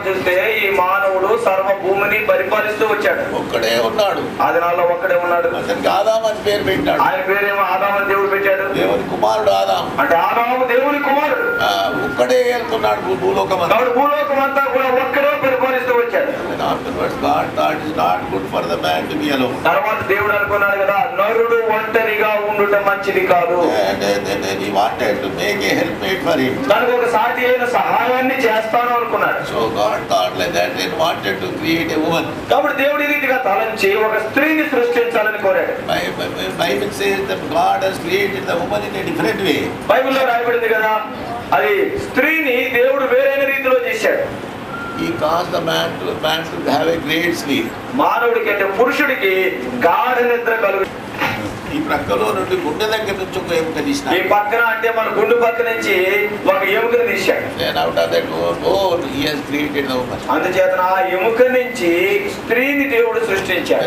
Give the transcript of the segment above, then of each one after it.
చూస్తే ఈ మానవుడు సర్వ భూమిని పరిపాలిస్తూ వచ్చాడు. ఒక్కడే ఉన్నాడు. ఆ దినాల్లో ఒక్కడే ఉన్నాడు. అతనికి ఆదాం అని పేరు పెట్టాడు. ఆయన పేరేమో ఆదాం అని దేవుడు పెట్టాడు. దేవుని కుమారుడు ఆదాం. అంటే ఆదాము దేవుని కుమారుడు. ఒక్కడే వెళ్తున్నాడు భూలోకం. కాబట్టి భూలోకం అంతా కూడా ఒక్కడే పరిపాలిస్తూ వచ్చాడు. తర్వాత దేవుడు అనుకున్నాడు కదా, నరుడు ఒంటరిగా ఉండుట మంచిది కాదు. దానికి ఒక సాటి అయిన సహాయాన్ని చేస్తాను అనుకున్నాడు. కాబట్టి దేవుడి రీతిగా తలంచి ఒక స్త్రీని సృష్టించాలని కోరాడు. బైబిల్లో రాయబడింది కదా, అది స్త్రీని దేవుడు వేరైన రీతిలో చేశాడు. He caused the man to have a great sleep. మానవుడికి అంటే పురుషుడికి గాఢ నిద్ర కలుగు. ఈ ప్రక్కలో నుండి గుండె దగ్గర నుంచి ఒక ఎముక తీసినాడు. ఈ పక్కన అంటే మన గుండె పక్క నుంచి ఒక ఎముకను తీశాడు. అందుచేత ఆ ఎముక నుంచి స్త్రీని దేవుడు సృష్టించాడు.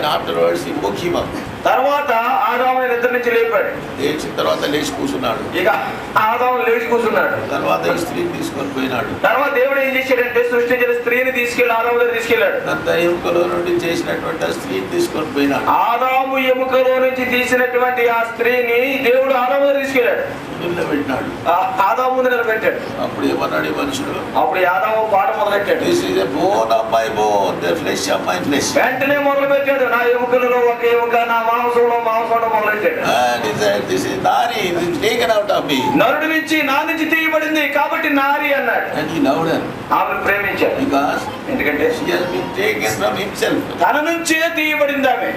తర్వాత ఆదాము నిద్ర నుంచి లేపాడు. లేచిన తర్వాత లేచి కూర్చున్నాడు. ఇక ఆదాము లేచి కూర్చున్నాడు. తర్వాత ఈ స్త్రీని తీసుకొని పోయినాడు. తర్వాత దేవుడు ఏం చేశాడంటే సృష్టించిన స్త్రీని తీసుకెళ్లి ఆదాము దగ్గర తీసుకెళ్లాడు. అంత ఎముకలో నుండి చేసినటువంటి స్త్రీని తీసుకొని పోయినాడు. ఆదాము ఎముకలో నుంచి తీసినటువంటి ఆ స్త్రీని దేవుడు ఆదాము దగ్గర తీసుకెళ్లాడు. నిలబెట్టినాడు. ఆదాము ముందు నిలబెట్టాడు. అప్పుడు ఏమన్నాడు మనుషుడు? అప్పుడు ఆదాము పాట మొదలెట్టాడు. వెంటనే మొదలు పెట్టాడు, నా ఎముకలలో ఒక ఎముక, నా మాంసంలో మాంసం మొదలెట్టాడు. నరుడి నుంచి నా నుంచి తీయబడింది కాబట్టి నారి అన్నాడు. ఆమెను ప్రేమించాడు. ఎందుకంటే తన నుంచే తీయబడింది ఆమె.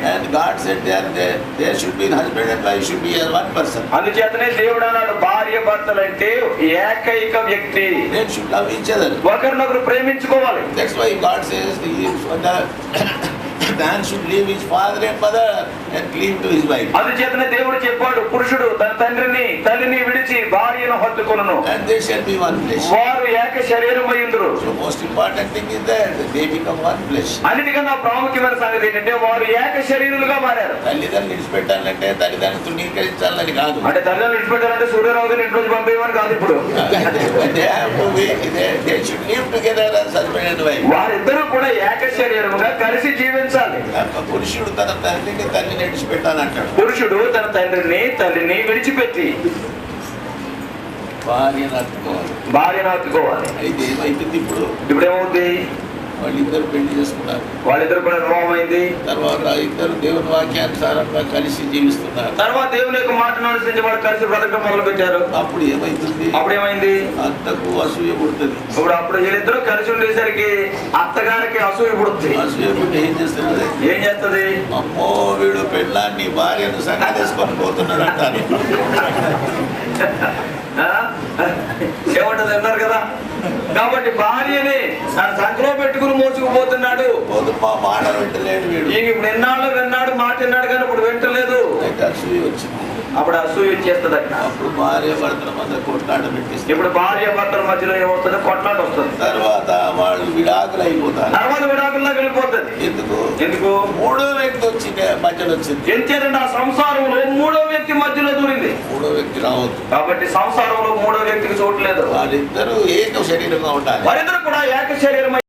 అందుచేతనే దేవుడు అన్నాడు, భార్య భర్తలంటే ఏకైక వ్యక్తి, ఒకరినొకరు ప్రేమించుకోవాలి. Man should leave his father and mother and cleave to his wife. అందుచేతనే దేవుడు చెప్పాడు, పురుషుడు తన తండ్రిని తల్లిని విడిచి భార్యను హత్తుకొనును. And they shall be one flesh. వారు ఏక శరీరమై ఉందురు. So most important thing is that they become one flesh. అన్నిటికన్నా ప్రాముఖ్యమైన సంగతి ఏంటంటే వారు ఏక శరీరులుగా మారారు. తల్లిదండ్రులు విడిచిపెట్టాలంటే తల్లిదండ్రులు తృణీకరించాలని కాదు. అంటే తల్లిదండ్రులు విడిచిపెట్టాలంటే సూర్యరావు గారిని ఇంటి నుంచి పంపేయమని కాదు. ఇప్పుడు they should live together as husband and wife. వారిద్దరూ కూడా ఏక శరీరముగా కలిసి జీవించాలి. పురుషుడు తన తండ్రిని తల్లిని విడిచిపెట్టాలంటాడు. పురుషుడు తన తండ్రిని తల్లిని విడిచిపెట్టి భార్యను హత్తుకోవాలి. అయితే ఏమైతుంది ఇప్పుడు ఏమవుతుంది? వాళ్ళిద్దరు పెళ్లి చేసుకున్నారు. వాళ్ళిద్దరు కూడా వివాహం అయింది. తర్వాత ఇద్దరు దేవుని వాక్యానుసారంగా కలిసి జీవిస్తున్నారు. తర్వాత దేవుని యొక్క మాటను అనుసరించి వాళ్ళు కలిసి బ్రతకడం మొదలు పెట్టారు. అప్పుడు ఏమైతుంది? అత్తకు అసూయ పుడుతుంది. అప్పుడు వీళ్ళిద్దరూ కలిసి ఉండేసరికి అత్తగారికి అసూయ పుడుతుంది. అసూయ పుట్టి ఏం చేస్తుంది? అమ్మో వీడు పెళ్ళాన్ని భార్యను సంగతేసుకొని పోతున్నాడు అంటారు. ఏమంటది అన్నారు కదా. కాబట్టి భార్యని తన సంఖ్యలో పెట్టుకుని మోసుకుపోతున్నాడు. మా మాట వింటలేడు వీడు. ఇప్పుడు ఎన్నాళ్ళు విన్నాడు, మాట విన్నాడు కానీ ఇప్పుడు వింటలేదు. అసూయ వచ్చింది. అప్పుడు అసూయ వచ్చేస్తుంది. అప్పుడు భార్య భర్తల మధ్య కొట్లాట పెట్టిస్తుంది. ఇప్పుడు భార్య భర్తల మధ్యలో ఏమవుతుంది? కొట్లాట వస్తుంది. తర్వాత వాళ్ళు విడాకులు అయిపోతారు. తర్వాత విడాకుల్లోకి వెళ్ళిపోతుంది. ఎందుకు? మూడో వ్యక్తి వచ్చి మధ్యలో వచ్చింది. ఎంతేనంటే ఆ సంసారంలో మూడో వ్యక్తి మధ్యలో దూరింది. మూడో వ్యక్తి రావద్దు. కాబట్టి సంసారంలో మూడో వ్యక్తికి చోట్లేదు. వాళ్ళిద్దరూ ఏక శరీరంగా ఉండాలి. వారిద్దరు కూడా ఏక శరీరమై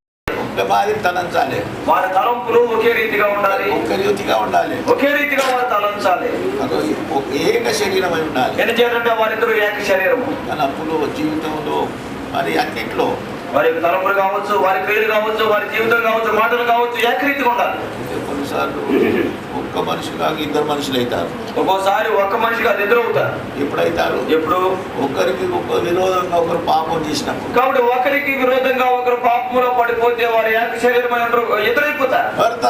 వారి తలంచాలి. వారి తలంపులు ఒకే రీతిగా ఉండాలి. ఒకే రీతిగా వారు తలంచాలి. ఏక శరీరమై ఉండాలి. ఎందుచేతంటే వారిద్దరు ఏక శరీరము. తలంపులు జీవితంలో మరి అన్నింటిలో వారి తలంపులు కావచ్చు, వారి క్రియలు కావచ్చు, వారి జీవితం కావచ్చు, మాటలు కావచ్చు, ఏకరీతిగా ఉండాలి. కొన్నిసార్లు ఒక్క మనిషి కాక ఇద్దరు మనుషులు అవుతారు. ఒక్కోసారి ఒక్క మనిషి కాదు ఇద్దరు అవుతారు. ఎప్పుడైతారు? ఎప్పుడు? ఒకరికి ఒక విరోధంగా ఒకరు పాపం చేసినప్పుడు. కాబట్టి ఒకరికి విరోధంగా ఒకరు పాపంలో పడిపోతే వారు ఏక శరీరమై ఎదురైపోతారు. భర్త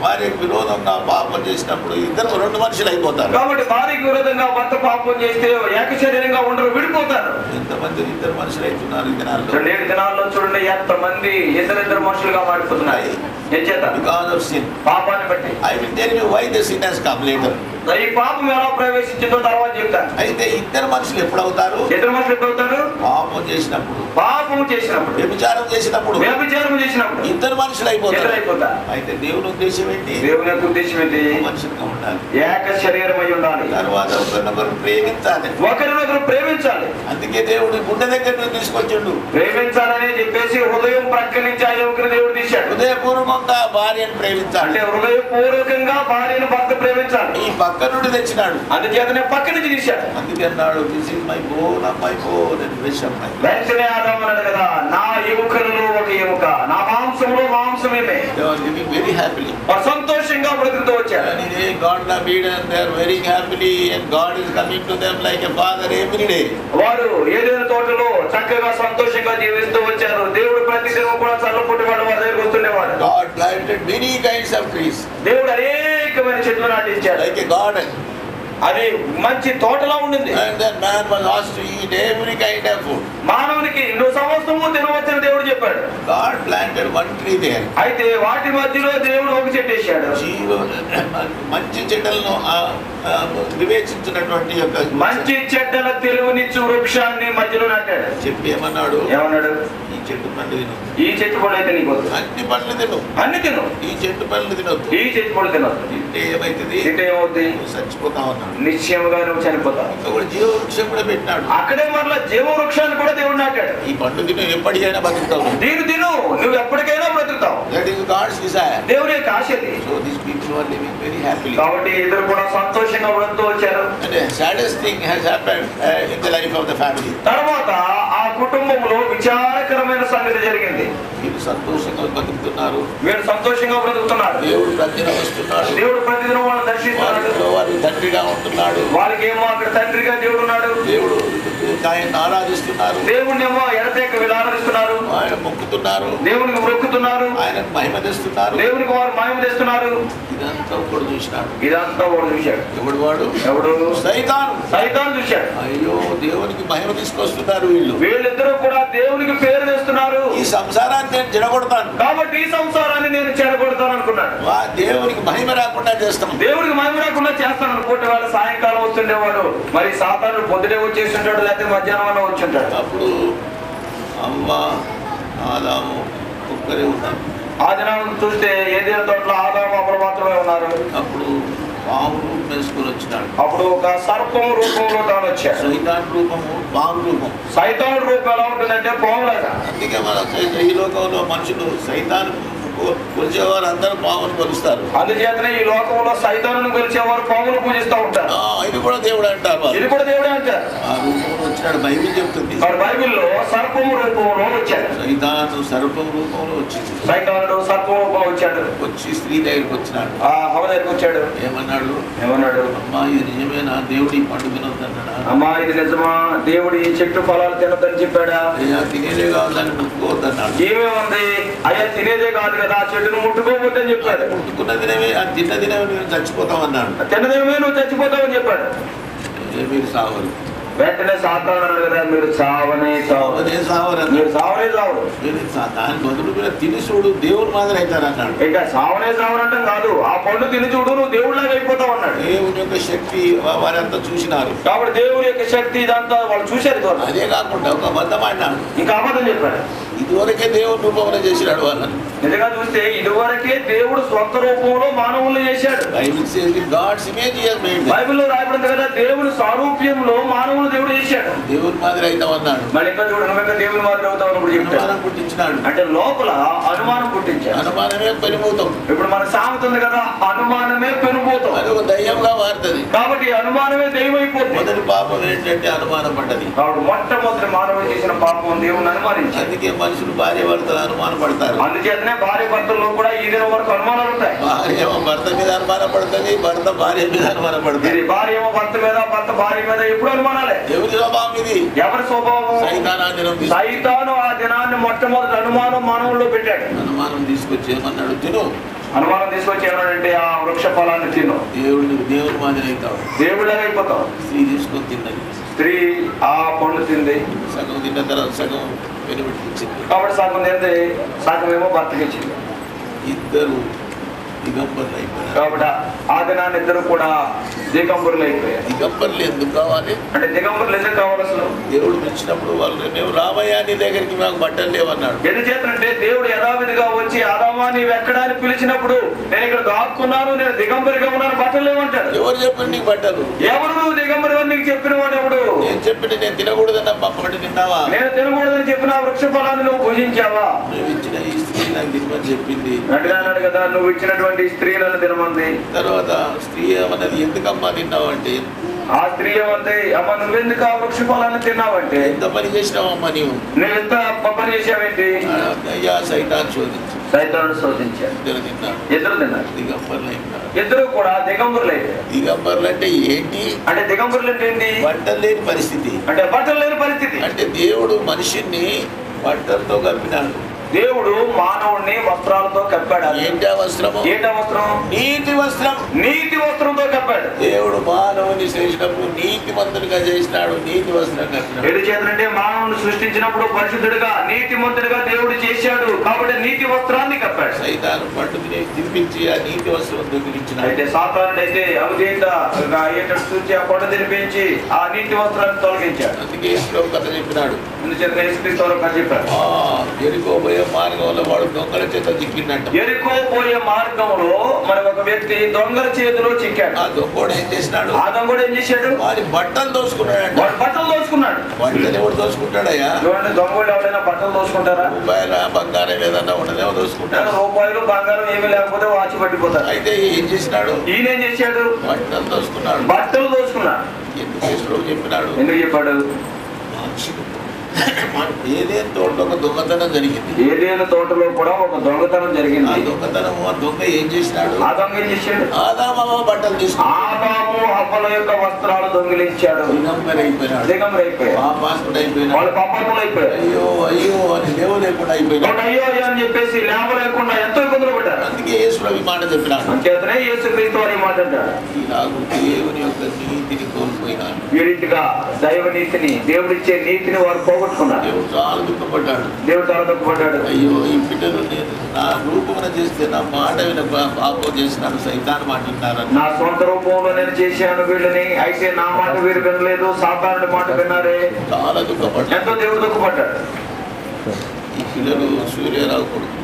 భార్యకు విరోధంగా పాపం చేసినప్పుడు ఇద్దరు రెండు మనుషులు అయిపోతారు. కాబట్టి భార్యకు విరోధంగా భర్త పాపం చేస్తే ఏక శరీరంగా ఉండరు, విడిపోతారు. ఎంతమంది ఇద్దరు మనుషులు అవుతున్నారు ఈ దినాల్లో. నేటి దినాల్లో చూడండి ఎంతమంది ఇద్దరు మనుషులుగా మారిపోతున్నారు. పాపాన్ని బట్టి. I will tell you why the sin has come later. ఈ పాపం ఎలా ప్రవేశించిందో తర్వాత చెప్తాను. అయితే ఇద్దరు మనుషులు ఎప్పుడవుతారు? ఇద్దరు మనుషులు ఎప్పుడు అవుతారు? పాపం చేసినప్పుడు, వ్యభిచారం చేసినప్పుడు, ఇద్దరు మనుషులు అయిపోతారు. అయితే దేవుని ఉద్దేశం ఏంటి? దేవుని యొక్క ఉద్దేశం ఏంటి? మనుషులుగా ఉండాలి, ఏక శరీరమై ఉండాలి, తర్వాత ఒకరినొకరు ప్రేమించాలి, ఒకరినొకరు ప్రేమించాలి. అందుకే దేవుడు గుండె దగ్గర తీసుకొచ్చిండు. ప్రేమించాలని చెప్పేసి హృదయం ప్రక్క నుంచి ఆ యువకుని దేవుడు తీశాడు. హృదయపూర్వకంగా భార్యను ప్రేమించాలి, అంటే హృదయపూర్వకంగా భార్యను భర్త ప్రేమించాలి. ఈ పక్క నుండి తెచ్చినాడు, అందుచేతనే పక్క నుంచి తీశాడు. అందుకే అన్నాడు, this is my bone of my bone and flesh of my flesh. వెంటనే ఆదాము అన్నాడు కదా, నా ఎముకలలో ఒక ఎముక, నా మాంసంలో మాంసమేమే. They were living very happily. సంతోషంగా బ్రతుకుతూ వచ్చారు. And they got the meat and they are very happily and God is coming to them like a father every day. వారు ఏదైనా తోటలో చక్కగా సంతోషంగా జీవిస్తూ వచ్చారు. దేవుడు ప్రతిదినం కూడా చల్లపుట్టివాడు వారి దగ్గరికి వస్తుండేవాడు. God planted many kinds of trees. దేవుడు అనేకమైన చెట్లు నాటించాడు. Like a garden. అది మంచి తోటలా ఉండింది. And then man was asked to eat every kind of food. మానవునికి నువ్వు సమస్తము తినవచ్చని దేవుడు చెప్పాడు. God planted one tree there. అయితే వాటి మధ్యలో దేవుడు ఒక చెట్టు వేశాడు. మంచి చెట్లను వివేచించినటువంటి యొక్క మంచి చెడ్డల తెలివినిచ్చు వృక్షాన్ని మధ్యలో నాటాడు. చెప్పి ఏమన్నాడు? ఈ చెట్టు పండు తిను, ఈ చెట్టు పళ్ళు అయితే నీకు వద్దు, అన్ని పండ్లు తిను, అన్ని తిను, ఈ చెట్టు పండ్లు తినొద్దు, ఈ చెట్టు పళ్ళు తినొద్దు. తింటే ఏమైతుంది? తింటే ఏమవుతుంది? చచ్చిపోతావు అన్నాడు. నిశ్చయముగా నువ్వు చనిపోతావు. ఇంకొకటి జీవ వృక్షం కూడా పెట్టినాడు. అక్కడే మరలా జీవ వృక్షాన్ని కూడా దేవుడు నాటాడు. ఈ పండు తిను, ఎప్పటికైనా బతుకుతావు. దీని తిను, నువ్వు ఎప్పటికైనా బ్రతుకుతావు. That is God's desire. దేవుని యొక్క ఆశ అది. So these people are living very happily. కాబట్టి ఇద్దరు కూడా సంతోషంగా బ్రతుకుతూ వచ్చారు. And the saddest thing has happened in the life of the family. తర్వాత ఆ కుటుంబంలో విచారకరమైన సంగతి జరిగింది. వీళ్ళు సంతోషంగా బతుకుతున్నారు, వీళ్ళు సంతోషంగా బ్రతుకుతున్నారు. దేవుడు ప్రతిదినం వస్తున్నాడు, దేవుడు ప్రతిదినం వాళ్ళని దర్శిస్తున్నాడు. వారి తండ్రిగా ఉంటున్నాడు. వాళ్ళకి ఏమో అక్కడ తండ్రిగా దేవుడు ఉన్నాడు. దేవుడు ఆయన ఆరాధిస్తున్నారు, దేవుడిని ఏమో ఎడతెక్క ఆరాధిస్తున్నారు, ఆయన మొక్కుతున్నారు, దేవునికి మొక్కుతున్నారు, ఆయన మహిమ తెస్తున్నారు, దేవునికి వారు మహిమ తెస్తున్నారు. ఇదంతా ఒకడు చూసినాడు. ఇదంతా ఒకడు చూశాడు. ఎవడు వాడు? ఎవడు? సైతాను. సైతాను చూశాడు. అయ్యో, దేవునికి మహిమ తీసుకొస్తున్నారు వీళ్ళు. వీళ్ళిద్దరూ కూడా దేవునికి పేరు తెస్తున్నారు. ఈ సంసారాన్ని నేను చెడగొడతాను, కాబట్టి ఈ సంసారాన్ని నేను చెడగొడతాను అనుకున్నాడు. దేవునికి మహిమ రాకుండా చేస్తాం, దేవుడికి మహిమ రాకుండా చేస్తాను అనుకుంటే వాళ్ళు సాయంకాలం వస్తుండేవాడు. మరి సాతాను పొద్దునే వచ్చేస్తుంటాడు, లేకపోతే మధ్యాహ్నం వచ్చుంటాడు. అప్పుడు అవ్వ ఆదాము ఒక్కరే ఉన్నారు. ఆ దినం చూస్తే ఏదైనా తోటలో ఆదాము అప్పుడు మాత్రమే ఉన్నారు. అప్పుడు పాము రూపం వేసుకొని వచ్చినాడు. అప్పుడు ఒక సర్పం రూపంలో తాను వచ్చాడు. సైతాన్ రూపము పాము రూపం. సైతాన్ రూపం ఎలా ఉంటుందంటే పాములాగా. అందుకే మన ఈ లోకంలో మనుషులు సైతాన్ కొలిచేవారు అందరూ పామును కొలుస్తారు. అందుచేతనే ఈ లోకంలో సైతాను కొలిచేవారు పామును పూజిస్తూ ఉంటారు. ఇది కూడా దేవుడు అంటారు, ఇది కూడా దేవుడే అంటారు. ఆ రూపంలో వచ్చినాడు. బైబిల్ చెప్తుంది, బైబిల్లో సర్పం రూపంలో వచ్చాడు. సైతాను సర్పం రూపంలో వచ్చింది. సైతానుడు సర్పం రూపంలో వచ్చాడు. వచ్చి స్త్రీ దగ్గరికి వచ్చినాడు. ఆ హవ దగ్గరికి వచ్చాడు. ఏమన్నాడు? అమ్మా ఇది నిజమేనా? దేవుడి పండు తినొద్దన్నాడా? అమ్మా ఇది నిజమా? దేవుడి చెట్టు ఫలాలు తినొద్దని చెప్పాడా? అయ్యా తినేదే కాదని ముట్టుకోవద్దన్నాడు. ఏమేముంది? అయ్యా తినేదే కాదు కదా, ఆ చెట్టును ముట్టుకోవద్దని చెప్పాడు. ముట్టుకున్న దినమే, తిన్న దినమే నువ్వు చచ్చిపోతామన్నాడు. తిన్న దినమే నువ్వు చచ్చిపోతావని చెప్పాడు. మీరు సావరు. వెంటనే సాతాను అన్నాడు కదా, మీరు సావనే సావరు, మీరు సావనే సావరు. దాని బదులు మీరు తిని చూడు, దేవుడు మాదిరి అవుతారు అన్నాడు. ఇంకా సావనే సావరంటే కాదు, ఆ పండు తిని చూడు, నువ్వు దేవుడిలాగా అయిపోతావు అన్నాడు. దేవుని యొక్క శక్తి వారంతా చూసినారు. కాబట్టి దేవుడి యొక్క శక్తి ఇదంతా వాళ్ళు చూశారు. అదే కాకుండా ఒక అబద్ధం ఆడినాడు. ఇంకా అబద్ధం చెప్పాడు. ఇదివరకే దేవుడు రూపంలో చేసినాడు వాళ్ళని. నిజంగా చూస్తే ఇదివరకే దేవుడు స్వంత రూపంలో మానవులను చేశాడు. బైబిల్లో రాయబడింది కదా, దేవుని సారూప్యంలో మానవులు దేవుడు చేశాడు. దేవుని మాదిరి అవుతామన్నాడు. మళ్ళీ ఇంకా చూడండి, ఇంకా దేవుని మాదిరి అవుతామని కూడా చెప్తాను. పుట్టించినాడు అంటే లోపల అనుమానం పుట్టించాడు. అనుమానమే పెనుభూతం. ఇప్పుడు మన సామెత ఉంది కదా, అనుమానమే పెనుభూతం. అది ఒక దయ్యంగా మారుతుంది. కాబట్టి అనుమానమే దైవం అయిపోతుంది. మొదటి పాపం ఏంటంటే అనుమానం పడ్డది. కాబట్టి మొట్టమొదటి మానవుడు చేసిన పాపం దేవుని అనుమానించి. అందుకే మనుషులు భార్య భర్తలు అనుమానం పడతారు. అందుచేతనే భార్య భర్తల్లో కూడా ఈ దినం వరకు అనుమానాలు ఉంటాయి. భార్య ఏమో భర్త మీద అనుమానం పడుతుంది, భర్త భార్య మీద అనుమానం పడుతుంది. భార్య ఏమో భర్త మీద, భర్త భార్య మీద ఎప్పుడు అనుమానాలే. ఎవరి స్వభావం ఇది? ఎవరి స్వభావం? సైతాను ఆ దినాన్ని మొట్టమొదటి అనుమానం మానవుల్లో పెట్టాడు. అనుమానం తీసుకొచ్చి ఏమన్నాడు? తిను. అనుమానం తీసుకొచ్చి ఏమన్నాడంటే ఆ వృక్ష ఫలాన్ని తిను, దేవుడి మాదిరి అవుతావు, దేవుడిలాగా అయిపోతావు. స్త్రీ తీసుకొని తిన్నది. స్త్రీ ఆ పండు తింది. సగం తిన్న తర్వాత సగం వెనుబెట్టించింది. కాబట్టి సగం తింది, సగం ఏమో భర్తకి ఇచ్చింది. ఇద్దరు దిగంబరులు అయిపోయారు. కాబట్టి ఆ దినాన్ని ఇద్దరు కూడా దిగంబరులు అయిపోయారు. దిగంబరులు ఎందుకు కావాలి అంటే దిగంబరులు ఎందుకు కావాలి అసలు? దేవుడు పిలిచినప్పుడు వాళ్ళు మేము రామయ్య నీ దగ్గరికి మాకు బట్టలు లేవన్నాడు. ఎందుచేతంటే దేవుడు యథావిధిగా వచ్చి ఆదామా నీవు ఎక్కడ అని పిలిచినప్పుడు నేను ఇక్కడ దాక్కున్నాను, నేను దిగంబరిగా ఉన్నాను, బట్టలు లేవంటాడు. ఎవరు చెప్పండి నీకు బట్టలు? ఎవరు నువ్వు దిగంబరి అని నీకు చెప్పిన వాడు ఎవడు? నేను చెప్పిన నేను తినకూడదన్న పక్కటి తిన్నావా? నేను తినకూడదని చెప్పిన వృక్ష ఫలాన్ని నువ్వు భుజించావా? నువ్వు ఇచ్చిన ఈ స్త్రీ నాకు తినమని చెప్పింది అన్నాడు కదా, నువ్వు ఇచ్చినటువంటి స్త్రీలను తినమంది. తర్వాత స్త్రీ ఏమన్నది ఎందుకమ్మా తిన్నావు అంటే, ఆ స్త్రీ ఏమంటే అమ్మ నువ్వెందుకు ఆ వృక్ష ఫలాన్ని తిన్నావంటే, ఎంత పని చేసినావమ్మా నీవు, నువ్వు ఎంత పని చేసావేంటి? అయ్యా సైతాన్ని శోధించు, సైతాన్ని శోధించాడు. ఇద్దరు తిన్నారు. దిగంబరులు అయిపోయారు. ఇద్దరు కూడా దిగంబరులు అయిపోయారు. దిగంబరులు అంటే ఏంటి? అంటే దిగంబరులు అంటే ఏంటి? బట్టలు లేని పరిస్థితి. అంటే బట్టలు లేని పరిస్థితి. అంటే దేవుడు మనిషిని బట్టలతో కప్పినాడు. దేవుడు మానవుడిని వస్త్రాలతో కప్పాడు. ఏంటి వస్త్రము? ఏంటి వస్త్రం? నీతి వస్త్రం. నీతి వస్త్రంతో కప్పాడు. దేవుడు మానవుని చేసినప్పుడు నీతిమంతుడిగా చేసినాడు, నీతి వస్త్రం కప్పినాడు. ఏడు చేతులంటే మానవుని సృష్టించినప్పుడు పరిశుద్ధుడిగా నీతిమంతుడిగా దేవుడు చేశాడు కాబట్టి నీతి వస్త్రాన్ని కప్పాడు. సైతాను పట్టుకుని తినిపించి ఆ నీతి వస్త్రం దొంగిలించినాడు. అయితే సాతానుడు అయితే అవిధేయత చూసి ఆ కొండ తినిపించి ఆ నీతి వస్త్రాన్ని తొలగించాడు. అందుకే యేసు కథ చెప్పినాడు. అందుచేత యేసుక్రీస్తు కథ చెప్పాడు. ఎరుకో పోయే మార్గంలో వాడు దొంగల చేత చిక్కిందంట. ఎరుకో పోయే మార్గంలో మరి ఒక వ్యక్తి దొంగల చేతిలో చిక్కాడు. ఆ దొంగోడు ఏం చేసినాడు? ఆ దొంగోడు ఏం చేశాడు? వాడి బట్టలు దోసుకున్నాడు. వాడు బట్టలు దోసుకున్నాడు. బట్టలు ఎవడు దోసుకుంటాడయ్యా? చూడండి, దొంగోళ్ళు ఎవరైనా బట్టలు దోసుకుంటారా? రూపాయల బంగారం ఏదన్నా ఉండదేమో దోసుకుంటాడు. రూపాయలు బంగారం ఏమీ లేకపోతే వాచి పట్టిపోతారు. అయితే ఏం చేసినాడు? ఈయన ఏం చేశాడు? బట్టలు దోసుకున్నాడు. బట్టలు దోసుకున్నాడు. ఎందుకు చెప్పినాడు? ఎందుకు చెప్పాడు? ఏదేని తోటలో ఒక దొంగతనం జరిగింది. ఏదేని తోటలో కూడా ఒక దొంగతనం జరిగింది. ఆ దొంగతనం ఆ దొంగ ఏం చేసినాడు? ఆ దొంగ ఏం చేశాడు? ఆదాము బట్టలు తీసుకున్నాడు. ఆదాము హవ్వల యొక్క వస్త్రాలు దొంగిలించాడు. దిగంబరైపోయాడు. పాపాత్ముడు అయిపోయినాడు. వాళ్ళు పాపాత్ములు అయిపోయారు. అయ్యో అయ్యో అని లేవు లేకుండా అయిపోయినాడు. అయ్యో అయ్యో అని చెప్పేసి లేవ లేకుండా ఎంతో ఇబ్బందులు పడ్డారు. అందుకే యేసు ఈ మాట చెప్పినాడు. అంచేతనే యేసుక్రీస్తు వారి మాట అంటాడు, నాకు దేవుని యొక్క నీతిని కోల్పోయినాను. వీరింటిగా దైవ నీతిని, దేవుడిచ్చే నీతిని వారు పోగొట్టుకున్నారు. దేవుడు చాలా దుఃఖపడ్డాడు. దేవుడు చాలా దుఃఖపడ్డాడు. అయ్యో ఈ బిడ్డలు నేను నా రూపమున చేస్తే నా మాట విన పాపం చేసినాడు, సైతాను మాట విన్నారు. నా సొంత రూపంలో నేను చేశాను వీళ్ళని, అయితే నా మాట వీరు వినలేదు, సాధారణ మాట విన్నారే. చాలా దుఃఖపడ్డాడు. ఎంతో దేవుడు దుఃఖపడ్డాడు. ఈ పిల్లలు సూర్యరావు కొడుకు.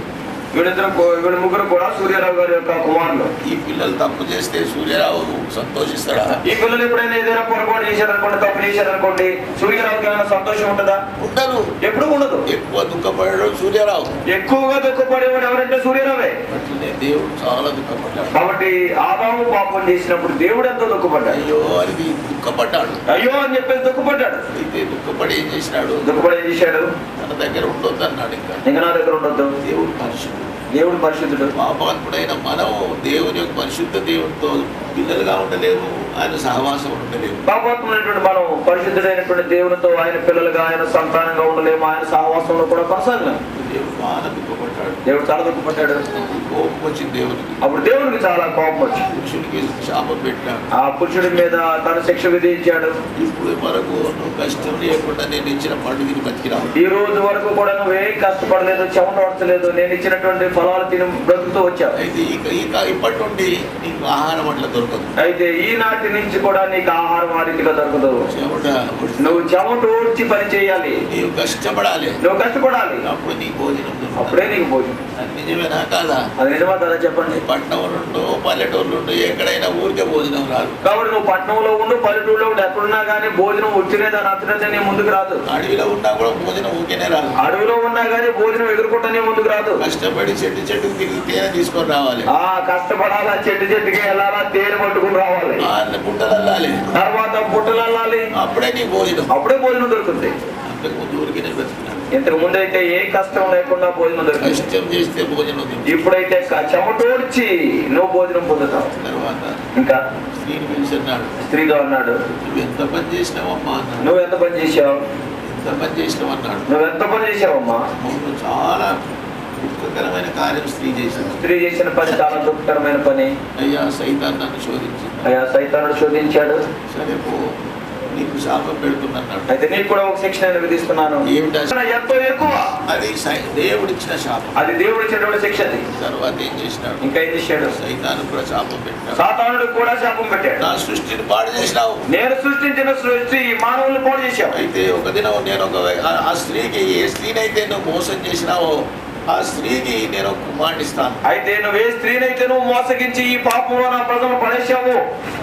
వీళ్ళ ముగ్గురు కూడా సూర్యరావు గారి యొక్క కుమారులు. ఈ పిల్లలు తప్పు చేస్తే సూర్యరావు సంతోషిస్తాడా? ఈ పిల్లలు ఎప్పుడైనా ఏదైనా పొరపాటు చేశారనుకోండి, తప్పు చేశారనుకోండి, సూర్యరావుకి ఏమైనా సంతోషం ఉంటుందా? ఉండదు. ఎప్పుడు ఉండదు. ఎక్కువ దుఃఖపడాడు సూర్యరావు. ఎక్కువగా దుఃఖపడేవాడు ఎవరంటే సూర్యరావే. అట్లనే దేవుడు చాలా దుఃఖపడ్డాడు. కాబట్టి ఆదాము పాపం చేసినప్పుడు దేవుడు ఎంతో దుఃఖపడ్డాడు. అయ్యో అని దుఃఖపడ్డాడు. అయ్యో అని చెప్పేసి దుఃఖపడ్డాడు. అయితే దుఃఖపడి ఏం చేసినాడు? దుఃఖపడి ఏం చేశాడు? తన దగ్గర ఉండొద్దు అన్నాడు. ఇంకా నా దగ్గర ఉండొద్దు. దేవుడు పరిశుద్ధుడు. దేవుడు పరిశుద్ధుడు. పాపాత్ముడైన మనం దేవుని యొక్క పరిశుద్ధ దేవునితో పిల్లలుగా ఉండలేము, ఆయన సహవాసం ఉండలేము. పాపాత్ముడైనటువంటి మనం పరిశుద్ధుడైనటువంటి దేవునితో ఆయన పిల్లలుగా, ఆయన సంతానంగా ఉండలేము, ఆయన సహవాసంలో కూడా కొనసాగలేము. దేవుడు బాగా దుఃఖపడ్డాడు. దేవుడు చాలా దుఃఖపడ్డాడు. కోపం వచ్చింది దేవునికి. అప్పుడు దేవుడికి చాలా కోపం వచ్చింది. పురుషుడికి శాపం పెట్టాడు. ఆ పురుషుడి మీద తన శిక్ష విధించాడు. ఇప్పుడు వరకు నువ్వు కష్టం లేకుండా నేను ఇచ్చిన పండు తిని బతికిరావు. ఈ రోజు వరకు కూడా నువ్వే కష్టపడలేదు, చెమట పడతలేదు, నేను ఇచ్చినటువంటి ఫలాలు తిని బ్రతుకుతూ వచ్చావు. అయితే ఇప్పటి నుండి నీకు ఆహారం అట్లా దొరకదు. అయితే ఈనాటి నుంచి కూడా నీకు ఆహారం ఆ రీతిగా దొరకదు. నువ్వు చెమట ఊడ్చి పని చేయాలి. నీవు కష్టపడాలి. నువ్వు కష్టపడాలి. అప్పుడు నీ భోజనం, అప్పుడే నీకు భోజనం. నిజమేనా కాదా? అది నిజమా కదా చెప్పండి. పట్టణం నుండి పల్లెటూరు నుండి ఎక్కడైనా ఊరికే భోజనం రాదు. కాబట్టి నువ్వు పట్టణంలో ఉండు, పల్లెటూరులో ఉండి, ఎక్కడున్నా కానీ భోజనం వచ్చినే దాని అంతనే నీ ముందుకు రాదు. అడవిలో ఉన్నా కూడా భోజనం ఊరికేనే రాదు. అడవిలో ఉన్నా కానీ భోజనం ఎదుర్కొంటానే ముందుకు రాదు. కష్టపడి చెట్టుకు తిరిగి తేనె తీసుకొని రావాలి. కష్టపడాలా, చెట్టుకి వెళ్ళాలా, తేనె పట్టుకుని రావాలి, బుట్టలు అల్లాలి, తర్వాత బుట్టలు అల్లాలి, అప్పుడే నీ భోజనం, అప్పుడే భోజనం దొరుకుతుంది. అంతకుముందు ఊరికే బతికినాడు. ఇంతకు ముందు అయితే ఏ కష్టం లేకుండా భోజనం దొరుకుతుంది. కష్టం చేస్తే భోజనం. ఇప్పుడైతే చెమటోడ్చి నువ్వు భోజనం పొందుతావు. తర్వాత ఇంకా స్త్రీని పిలిచిన్నాడు. స్త్రీతో అన్నాడు, నువ్వు ఎంత పని చేసినావమ్మా అన్నాడు. నువ్వు ఎంత పని చేసావు? ఎంత పని చేసినావు అన్నాడు. నువ్వు ఎంత పని చేసావమ్మా? నువ్వు చాలా దుఃఖకరమైన కార్యం స్త్రీ చేసింది. స్త్రీ చేసిన పని చాలా దుఃఖకరమైన పని. అయ్యా సైతాన్ నన్ను శోధించింది. అయ్యా సైతానుడు శోధించాడు. సరే పో, నీకు శాపం పెడుతున్నాడు. అయితే నీకు కూడా ఒక శిక్ష నేను విధిస్తున్నాను. ఏమిటా? ఎంతో ఎక్కువ. అది దేవుడిచ్చిన శాపం. అది దేవుడు ఇచ్చినటువంటి శిక్ష. తర్వాత ఏం చేసినాడు? ఇంకా ఏం చేశాడు? సైతాను కూడా శాపం పెట్టాడు. సాతానుడు కూడా శాపం పెట్టాడు. నా సృష్టిని పాడు చేసినావు. నేను సృష్టించిన సృష్టి ఈ మానవుల్ని పాడు చేశావు. అయితే ఒక దినం నేను ఆ స్త్రీకి, ఏ స్త్రీనైతే నువ్వు మోసం చేసినావో ఆ స్త్రీకి నేను కుమారుని ఇస్తాను. అయితే నువ్వు ఏ స్త్రీనైతే నువ్వు మోసగించి ఈ పాపంలో నా ప్రజలు పడేశావు,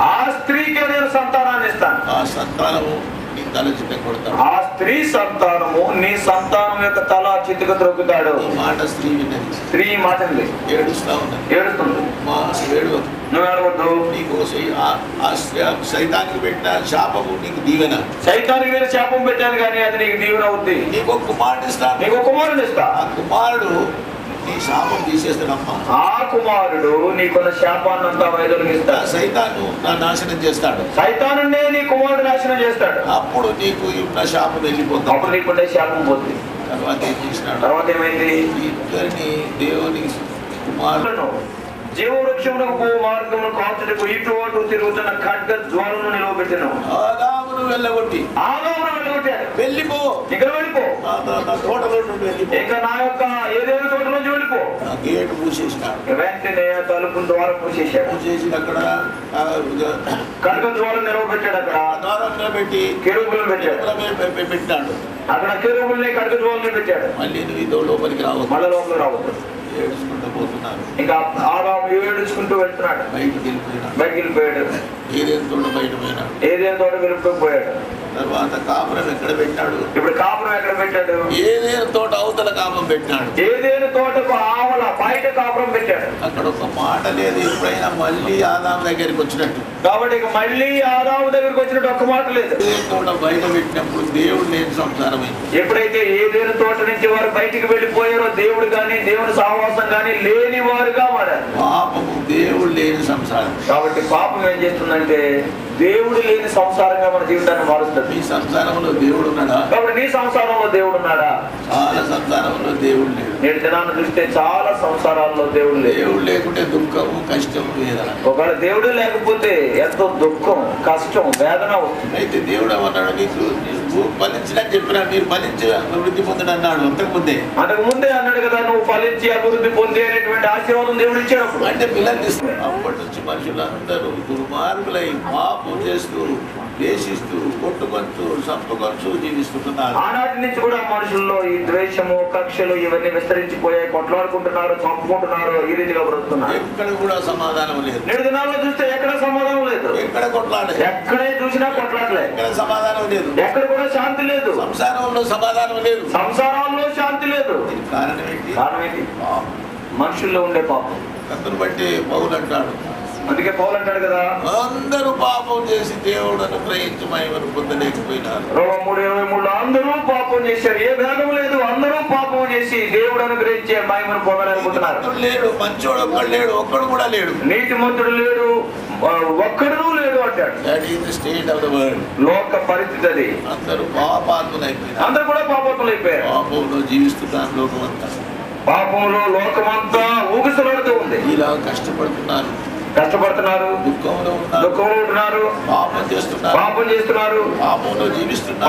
ఆ స్త్రీకే నేను సంతానాన్ని ఇస్తాను. ఆ సంతానము నీ తల చిట్ట కొడతాడు. ఆ స్త్రీ సంతానము నీ సంతానం యొక్క తల చిత్తుకు త్రొక్కుతాడు. ఈ మాట స్త్రీ విన్నది. స్త్రీ మాటండి ఏడుస్తా ఉన్నది. ఏడుస్తుంది. మా ఏడు నువ్వు ఏడవద్దు. నీకు సైతానికి పెట్టిన శాపము నీకు దీవెన. సైతానికి నేను శాపం పెట్టాను కానీ అది నీకు దీవెన అవుద్ది. నీకు ఒక కుమారుడు ఇస్తాను. నీకు కుమారుడు ఇస్తా. ఆ కుమారుడు నీ శాపం తీసేస్తాడమ్మా. ఆ కుమారుడు నీకున్న శాపాన్నంతా వైదొలిగిస్తాడు. సైతాను నా నాశనం చేస్తాడు. సైతానునే నీ కుమారుడు నాశనం చేస్తాడు. అప్పుడు నీకు ఉన్న శాపం వెళ్ళిపోతుంది. అప్పుడు నీకుండే శాపం పోతుంది. తర్వాత ఏం చేసినాడు? తర్వాత ఏమైంది? ఇద్దరిని దేవుని కుమారులను జీవవృక్షమునకు పో మార్గమును కాల్చుటకు ఇటు అటు తిరుగుతున్న ఖడ్గ జ్వాలను నిలవబెట్టాను. ఆదామును వెళ్ళగొట్టి వెళ్ళిపో. ఇక్కడ వెళ్ళిపో. నా తోటలో నుండి వెళ్ళిపో. ఇక నా యొక్క ఏదైనా తోట నుంచి వెళ్ళిపో. నా గేటు మూసేసినాడు. వెంటనే తలుపు ద్వారా మూసేశాడు. మూసేసి అక్కడ ఖడ్గ జ్వాలను నిలవబెట్టాడు. అక్కడ ద్వారంలో పెట్టి కెరూబులను పెట్టాడు. పెట్టాడు. అక్కడ కెరూబుల్ని ఖడ్గ జ్వాలని పెట్టాడు. మళ్ళీ నువ్వు ఇదో లోపలికి రావద్దు. మళ్ళీ లోపలికి రావద్దు. ఏడుచుకుంటూ పోతున్నారు. ఇంకా ఆదాము ఏడుచుకుంటూ వెళ్తున్నాడు. బయటికి వెళ్ళిపోయాడు. ఏదేం తోట బయట పోయినాడు. ఏదేం తోట వెళ్ళిపోయాడు. తర్వాత కాపురం ఎక్కడ పెట్టాడు? ఇప్పుడు కాపురం ఎక్కడ పెట్టాడు? ఏదేను తోట అవతల కాపురం పెట్టాడు. ఏదేను తోటకు ఆవల బయట కాపురం పెట్టాడు. అక్కడ ఒక మాట లేదు. ఎప్పుడైనా మళ్ళీ ఆదాము దగ్గరికి వచ్చినట్టు. కాబట్టి ఇక మళ్ళీ ఆదాము దగ్గరికి వచ్చినట్టు ఒక్క మాట లేదు. ఏదేను తోట బయట పెట్టినప్పుడు దేవుడు లేని సంసారం అయింది. ఎప్పుడైతే ఏదేను తోట నుంచి వారు బయటికి వెళ్ళిపోయారో దేవుడు గాని దేవుని సహవాసం గాని లేని వారుగా మారారు. పాపము దేవుడు లేని సంసారం. కాబట్టి పాపం ఏం చేస్తుందంటే దేవుడు లేని సంసారంగా మన జీవితాన్ని మారుస్తుంది. మీ సంసారంలో దేవుడు ఉన్నాడా? కాబట్టి నీ సంసారంలో దేవుడు ఉన్నాడా? చాలా సంసారంలో దేవుడు లేడు. నేటి దినాన్ని చూస్తే చాలా సంసారాల్లో దేవుడు లేడు. దేవుడు లేకుంటే దుఃఖము, కష్టము, వేదన. ఒకవేళ దేవుడు లేకపోతే ఎంతో దుఃఖం, కష్టం, వేదన వస్తుంది. అయితే దేవుడు ఏమన్నాడు? నీకు ఫలించడానికి చెప్పినాడు. మీరు ఫలించి అభివృద్ధి పొందడం అన్నాడు. అంతకు ముందే అన్నాడు కదా, నువ్వు ఫలించి అభివృద్ధి పొంది అనేటువంటి ఆశీర్వాదం దేవుడు ఇచ్చాడు. అంటే పిల్లలు ఇస్తారు. అప్పటి నుంచి మనుషులందరూ దుర్మార్గులై పాపం చేస్తూ, ద్వేషిస్తూ, కొట్టుకొచ్చు, చంపుకొచ్చు జీవిస్తున్నారు. ఆనాటి నుంచి కూడా మనుషుల్లో ఈ ద్వేషము, కక్షలు ఇవన్నీ విస్తరించిపోయాయి. కొట్లాడుకుంటున్నారు, చంపుకుంటున్నారు, ఈ రీతిగా బ్రతుకుతున్నారు. ఎక్కడ కూడా సమాధానం లేదు. నేడు దినాల్లో చూస్తే ఎక్కడ సమాధానం లేదు. ఎక్కడ కొట్లాడే, ఎక్కడే చూసినా కొట్లాడలే. ఎక్కడ సమాధానం లేదు. ఎక్కడ కూడా శాంతి లేదు. సంసారంలో సమాధానం లేదు. సంసారాల్లో శాంతి లేదు. కారణం ఏంటి? కారణం ఏంటి? మనుషుల్లో ఉండే పాపం. అందును బట్టి పౌలు అంటాడు. అందుకే పౌలు అంటాడు కదా, అందరూ పాపం చేసి దేవుడు అనుగ్రహించి మహిమను పొందలేకపోయినారు. 3:23 అందరూ పాపం చేశారు. ఏ భేదం లేదు. అందరూ పాపం చేసి దేవుడు అనుగ్రహించే మహిమను పొందలేకపోతున్నారు. లేడు, మంచోడు ఒక్కడు లేడు. ఒక్కడు కూడా లేడు. నీతిమంతుడు లేడు, ఒక్కడు లేడు అంటాడు. That is the state of the world. లోక పరిస్థితి అది. అందరూ పాపాత్ములైపోయినారు. అందరూ కూడా పాపాత్ములైపోయారు. పాపంలో జీవిస్తున్నారు. లోకమంతా పాపంలో లోకమంతా ఊగిసలాడుతూ ఉంది. ఇలా కష్టపడుతున్నారు, దుఃఖంలో ఉంటున్నారు, పాపం చేస్తున్నారు, పాపంలో జీవిస్తున్నారు,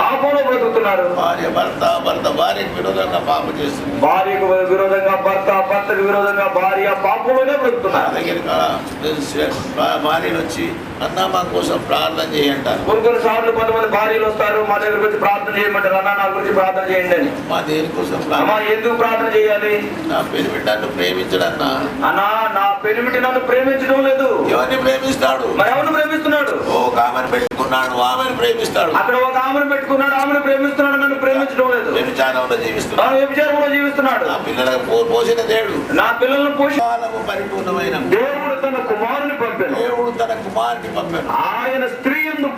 పాపంలో బ్రతుకుతున్నారు. భర్త భార్యకు విరోధంగా పాపం చేస్తుంది. భార్యకు విరోధంగా భర్తకు విరోధంగా భార్య పాపంలోనే బ్రతుకుతున్నారు. భార్యను వచ్చి అన్నా మా కోసం ప్రార్థన చేయంటారు. కొన్ని సార్లు కొంతమంది భార్యలు వస్తారు, మా దగ్గర గురించి ప్రార్థన చేయమంటారు. అన్నా నా గురించి ప్రార్థన చేయండి అని. మా దేనికోసం? ఎందుకు ప్రార్థన చేయాలి? నా పెనిమిటి నన్ను ప్రేమించడన్నా. అన్నా నా పెనిమిటి నన్ను ప్రేమించడం లేదు. ఎవరిని ప్రేమిస్తాడు? మరి ఎవరిని ప్రేమిస్తున్నాడు? ఒక ఆమెను పెట్టుకున్నాడు, ఆమెను ప్రేమిస్తాడు. అక్కడ ఒక ఆమెను పెట్టుకున్నాడు, ఆమెను ప్రేమిస్తున్నాడు, నన్ను ప్రేమించడం లేదు. వ్యభిచారంలో జీవిస్తున్నాడు. నా పిల్లలకు పోషణ దేవుడు. నా పిల్లలను పోషణకు పరిపూర్ణమైన దేవుడు తన కుమారుని పంపాడు. ఆయన స్త్రీ యందు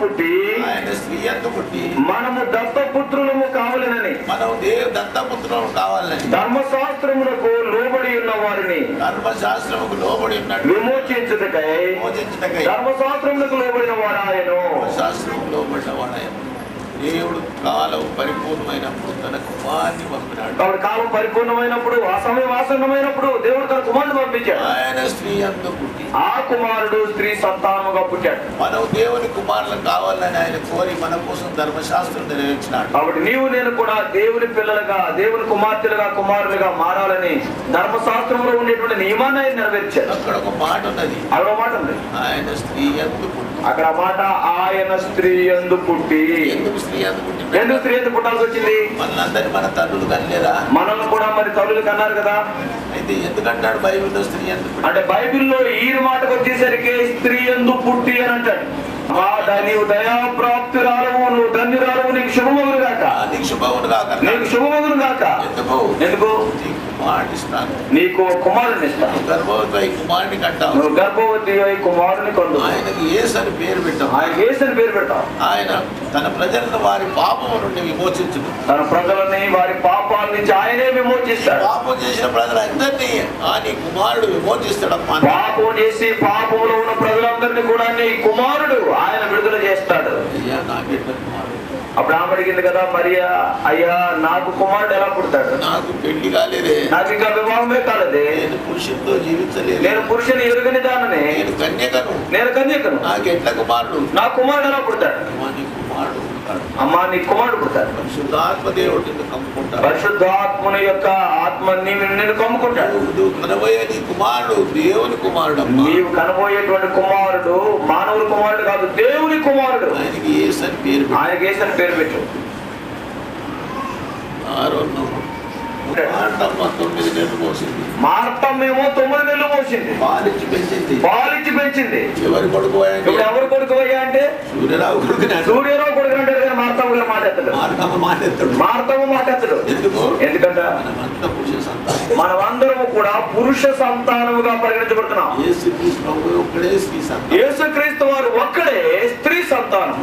పుట్టి మనము దత్తపుత్రులము కావాలని, ధర్మశాస్త్రములకు లోబడి ఉన్న వారిని విమోచించుటకై ధర్మశాస్త్రములకు లోబడిన వాడాయను. దేవుడు కాలం పరిపూర్ణమైనప్పుడు తన కుమారుని పంపినాడు. కాబట్టి కాలం పరిపూర్ణమైనప్పుడు, ఆ సమయం ఆసన్నమైనప్పుడు దేవుడు తన కుమారుని పంపించాడు. ఆయన స్త్రీ అందు పుట్టి, ఆ కుమారుడు స్త్రీ సంతానముగా పుట్టాడు. మనం దేవుని కుమారులు కావాలని ఆయన కోరి మన కోసం ధర్మశాస్త్రం నెరవేర్చినాడు. కాబట్టి నీవు నేను కూడా దేవుని పిల్లలుగా, దేవుని కుమార్తెలుగా, కుమారులుగా మారాలని ధర్మశాస్త్రంలో ఉండేటువంటి నియమాన్ని ఆయన నెరవేర్చాడు. అక్కడ ఒక మాట ఉన్నది, అదొక మాట ఉంది. ఆయన స్త్రీ అందు పుట్టి. అక్కడ ఆ మాట ఆయన స్త్రీ యందు పుట్టి. ఎందుకు స్త్రీ అందు పుట్టి? ఎందుకు స్త్రీ ఎందుకు పుట్టాల్సి వచ్చింది? మనందరి మన తల్లులు కనలేదా? మనల్ని కూడా మరి తల్లులు కన్నారు కదా. అయితే ఎందుకంటాడు బైబిల్లో స్త్రీ అందు పుట్టి? అంటే బైబిల్లో ఈ మాటకు వచ్చేసరికి స్త్రీ యందు పుట్టి అని అంటాడు. నీవు దయాప్రాప్తురాలవు, నువ్వు ధన్యురాలవు, నీకు శుభమగును గాక. నీకు శుభమును గాక. నీకు శుభమగును గాక. ఎందుకు? ఎందుకు? కుమారుని ఇస్తాను, నీకు కుమారుని ఇస్తాను. గర్భవతి అయి కుమారుని కంటావు. నువ్వు గర్భవతి అయి కుమారుని కొందు. ఆయనకి యేసు అని పేరు పెట్టావు. ఆయన యేసు అని పేరు పెట్టావు. ఆయన తన ప్రజలను వారి పాపము నుండి విమోచించును. తన ప్రజలని వారి పాపాల నుంచి ఆయనే విమోచిస్తాడు. పాపం చేసిన ప్రజలందరినీ నీ కుమారుడు విమోచిస్తాడమ్మా. పాపం చేసి పాపంలో ఉన్న ప్రజలందరినీ కూడా నీ కుమారుడు ఆయన విడుదల చేస్తాడు. అయ్యా నాకెట్ట కుమారుడు? అప్పుడు ఆమె అడిగింది కదా మరియా, అయ్యా నాకు కుమారుడు ఎలా పుడతాడు? నాకు పెళ్లి కాలేదే, నాకు ఇంకా వివాహమే కాలేదే, నేను పురుషులతో జీవించలేదు, నేను పురుషుని ఎరుగని దాననే, నేను కన్యకను, నేను కన్యకను, నాకు ఎట్ల కుమారుడు? నా కుమారుడు ఎలా పుడతాడు? నీ కుమారుడు పుడతాడు. అమ్మా నీ కుమారుడు పుడతాడు. పరిశుద్ధాత్మ దేవుడు నిన్ను కమ్ముకుంటాడు. పరిశుద్ధాత్మని యొక్క ఆత్మ నిన్ను కమ్ముకుంటాడు. నువ్వు కనబోయే నీ కుమారుడు దేవుని కుమారుడు. నీవు కనబోయేటువంటి కుమారుడు మానవుని కుమారుడు కాదు, దేవుని కుమారుడు. ఆయనకి యేసు అని పేరు పెట్టు. ఆయనకి యేసు అని పేరు పెట్టు. మార్తమ్మ 9 నెలలు మోసింది. మార్తమ్మేమో 9 నెలలు మోసింది. పాలిచ్చి పెంచింది. పాలిచ్చి పెంచింది. ఎవరి కొడుకు? ఇప్పుడు ఎవరు కొడుకు అయ్యా అంటే సూర్యరావు కొడుకు. సూర్యరావు కొడుకు అంటారు కానీ మార్తమ్మ గారు మాటెత్తడు. మార్తమ్మ మాటెత్తడు. ఎందుకంటే మనమందరము కూడా పురుష సంతానముగా పరిగణించబడుతున్నాం. యేసుక్రీస్తు వారు ఒక్కడే స్త్రీ సంతానం.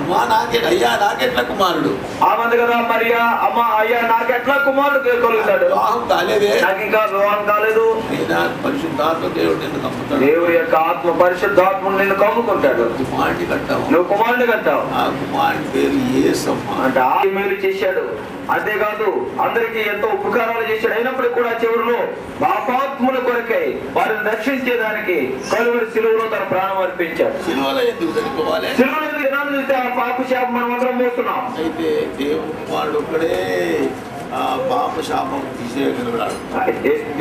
అయ్యా నాకెట్లా కుమారుడు? ఆమంది కదా మరియా, అమ్మ అయ్యా నాకెట్లా కుమారుడు కలుగుతాడు? నాకు ఇంకా వివాహం కాలేదు. పరిశుద్ధాత్మ దేవుడు నిన్ను కమ్ముతాడు. దేవుడి యొక్క ఆత్మ పరిశుద్ధాత్మ నిన్ను కమ్ముకుంటాడు. కుమారుని కంటావు. నువ్వు కుమారుని కంటావు. ఆ కుమారుని పేరు యేసమ్మ. అంటే ఆ మేలు చేశాడు. అంతేకాదు అందరికీ ఎంతో ఉపకారాలు చేశాడు. అయినప్పటికీ కూడా చివరిలో పాపాత్ముల కొరకై వారిని రక్షించేదానికి కలువరి సిలువలో తన ప్రాణం అర్పించాడు. సిలువలో ఎందుకు చనిపోవాలి? సిలువలో ఎందుకు దినాలు చూస్తే ఆ పాప శాపం మనం అందరం మోస్తున్నాం. అయితే దేవుని కుమారుడు ఒక్కడే ఆ పాప శాపం తీసేయగలడు.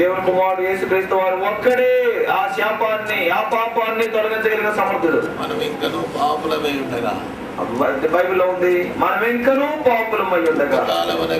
దేవుని కుమారుడు యేసుక్రీస్తు వారు ఒక్కడే ఆ శాపాన్ని, ఆ పాపాన్ని తొలగించగలిగిన సమర్థుడు. మనం ఇంకనూ పాపులమై ఉండగా బైబిల్లో ఉంది, మనం ఇంకనూ పాపులమై ఉండగా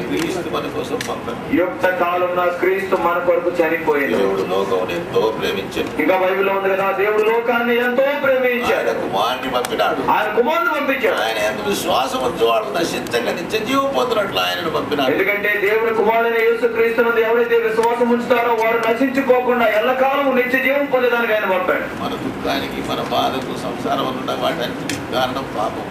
క్రీస్తు మన కోసం పంపాడు. యుక్త కాలంలో క్రీస్తు మన కొరకు చనిపోయింది. దేవుడు లోకం ఎంతో ప్రేమించాడు. ఇంకా బైబిల్లో ఉంది కదా, దేవుడు లోకాన్ని ఎంతో ప్రేమించాడు. కుమారుని పంపినాడు. ఆయన కుమారుని పంపించాడు. ఆయన విశ్వాసం వాడు నశించగా నిత్య జీవం పొందినట్లు ఆయనను పంపినాడు. ఎందుకంటే దేవుని కుమారుని యేసుక్రీస్తునందు ఎవరైతే విశ్వాసం ఉంచుతారో వారు నశించుకోకుండా ఎల్లకాలం నిత్య జీవం పొందడానికి ఆయన పంపాడు. మన దుఃఖానికి, మన బాధకు, సంసారం ఉన్న వాటి కారణం పాపం.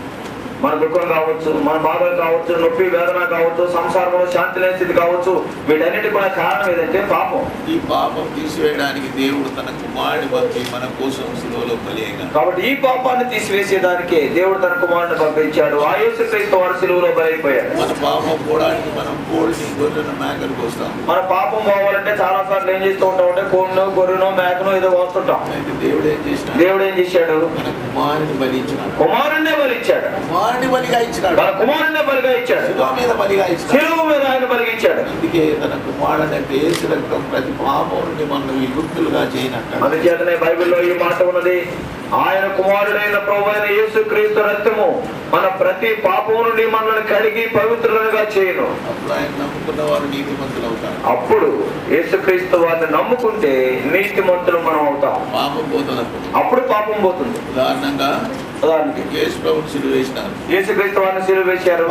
మన దుఃఖం కావచ్చు, మన బాధలు కావచ్చు, నొప్పి వేదన కావచ్చు, సంసారంలో శాంతి లేని స్థితి కావచ్చు, వీటన్నిటి కూడా కారణం ఏదంటే పాపం. ఈ పాపం తీసివేయడానికి దేవుడు తన కుమారుని పంపి మన కోసం సిలువలో బలిగా. కాబట్టి ఈ పాపాన్ని తీసివేసేదానికి దేవుడు తన కుమారుని పంపించాడు. ఆ యేసుక్రీస్తు వారు సిలువలో బలైపోయాడు. మన పాపం పోవడానికి మనం కోడిని, గొర్రెను, మేకలు కోస్తాం. మన పాపం పోవాలంటే చాలా సార్లు ఏం చేస్తూ ఉంటాం అంటే కోడినో, గొర్రెనో, మేకనో ఏదో కోస్తుంటాం. దేవుడు ఏం చేసినాడు? దేవుడు ఏం చేశాడు? మన కుమారుని బలిచ్చాడు. కుమారుణ్ణే బలిచ్చాడు. కుమారుని బలిగా ఇచ్చినాడు. మన కుమారుణ్ణే బలిగా ఇచ్చాడు. శిలువ మీద బలిగా ఇచ్చాడు. శిలువ మీద ఆయన బలిగించాడు. అందుకే తన కుమారుని యేసు రక్తం ప్రతి పాపం నుండి మనం విముక్తులుగా చేయనట్టు. అందుచేతనే బైబిల్లో ఈ మాట ఉన్నది, ఆయన కుమారుడైన ప్రభువైన యేసుక్రీస్తు రక్తము మన ప్రతి పాపం నుండి మనల్ని కడిగి పవిత్రులుగా చేయను. అప్పుడు ఆయన నమ్ముకున్న వారు నీతిమంతులు అవుతారు. అప్పుడు యేసుక్రీస్తు వారిని నమ్ముకుంటే నీతిమంతులు మనం అవుతాం. పాపం పోతుంది. అప్పుడు పాపం పోతుంది. ఉదాహరణకి యేసు ప్రభువుని సిలువ వేసినారు. యేసుక్రీస్తు వారిని సిలువ వేశారు.